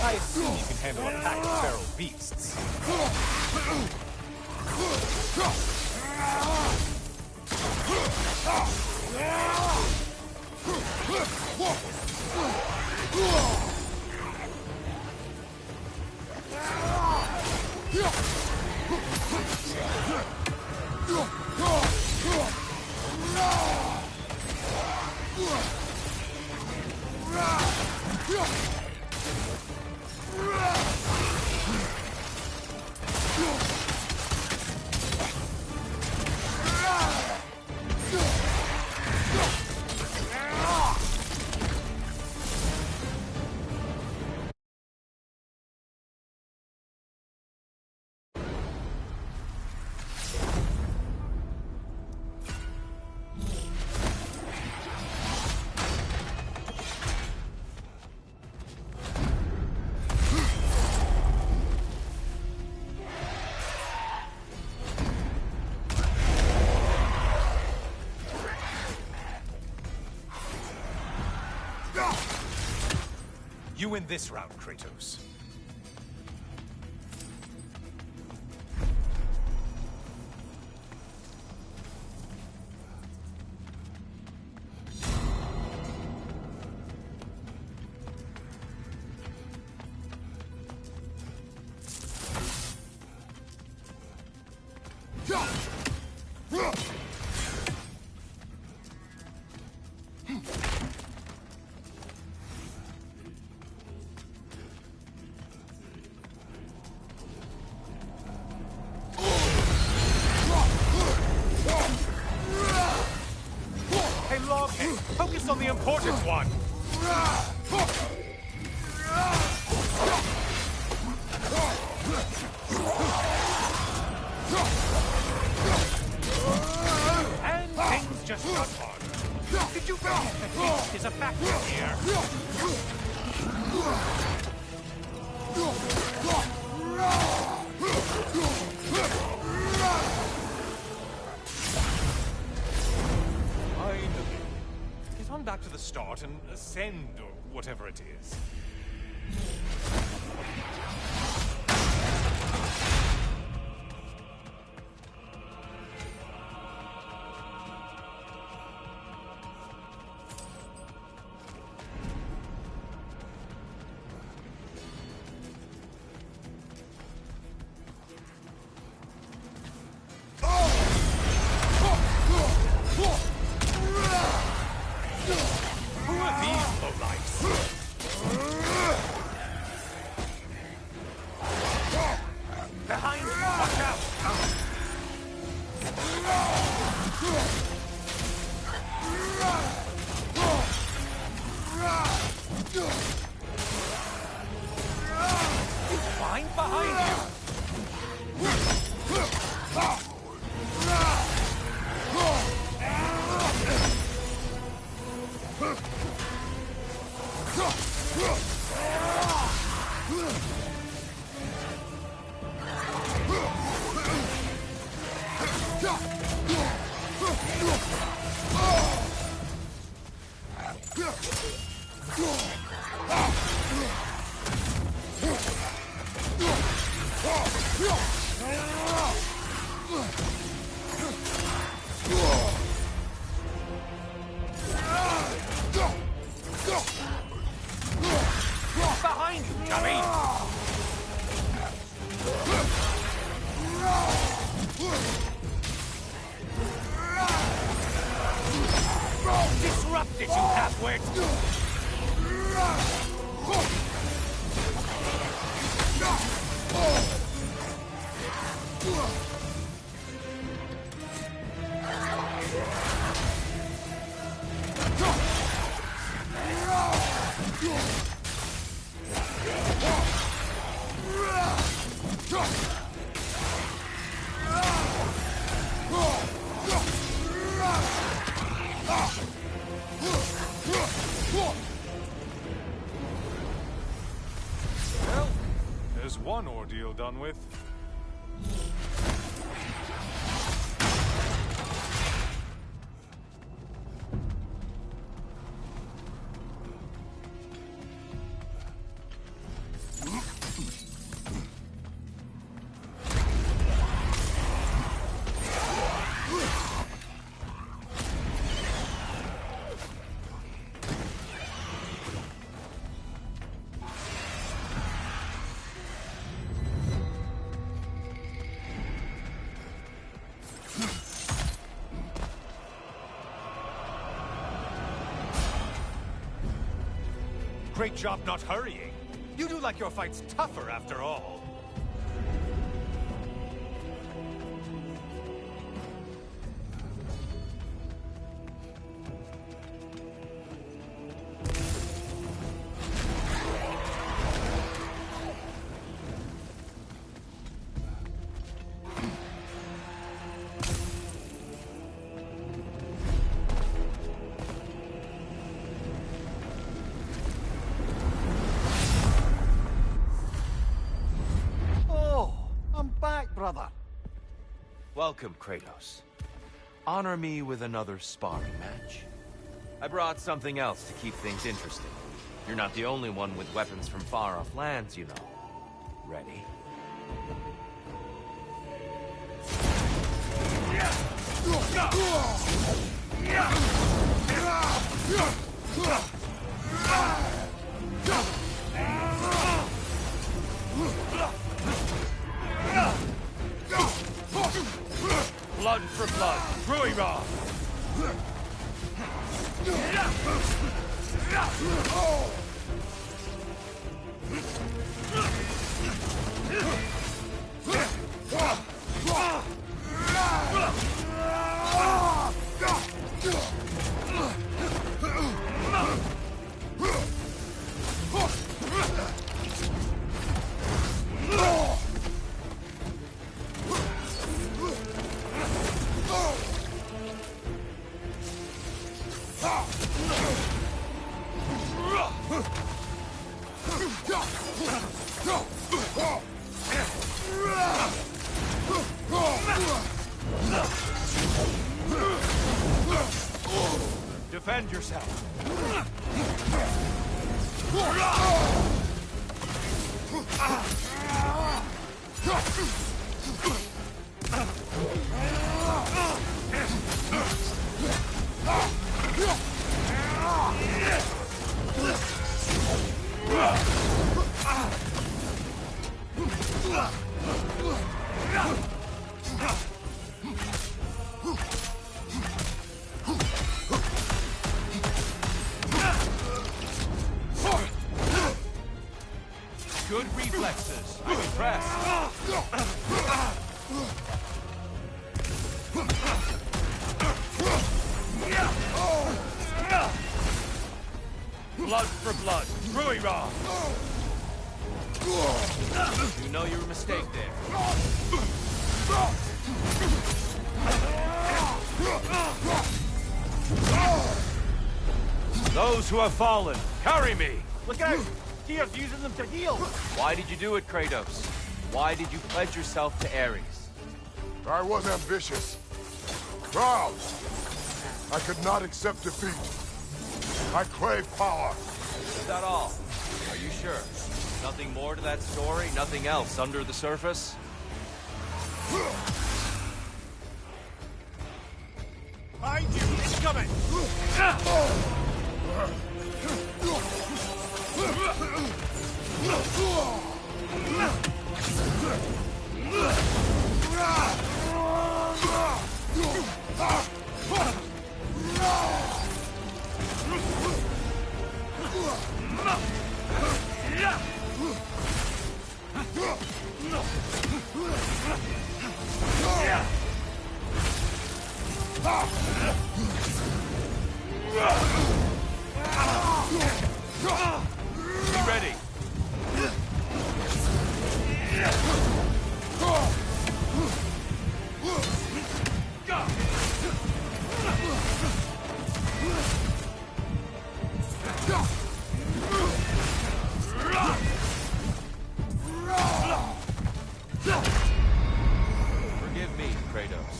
I assume you can handle a pack of feral beasts. You win this round, Kratos. Focus on the important one! And things just got hard. Did you forget that haste is a factor here? Get on back to the start and ascend, or whatever it is. Well, there's one ordeal done with. great job not hurrying. You do like your fight's tougher after all. Brother. Welcome, Kratos. Honor me with another sparring match. I brought something else to keep things interesting. You're not the only one with weapons from far-off lands, you know. Ready? Blood for blood, Ruira! Defend yourself. Good reflexes. I'm impressed. Blood for blood. Ruira! You know your mistake there. Those who have fallen, carry me! Look out! Tyr's using them to heal! Why did you do it, Kratos? Why did you pledge yourself to Ares? I was ambitious. Proud. I could not accept defeat. I crave power. Is that all? Are you sure? Nothing more to that story? Nothing else under the surface? Behind you! It's coming! Be ready. Forgive me, Kratos.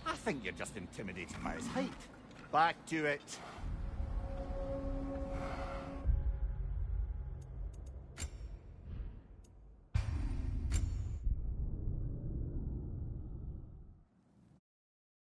I think you're just intimidated by his height. Back to it.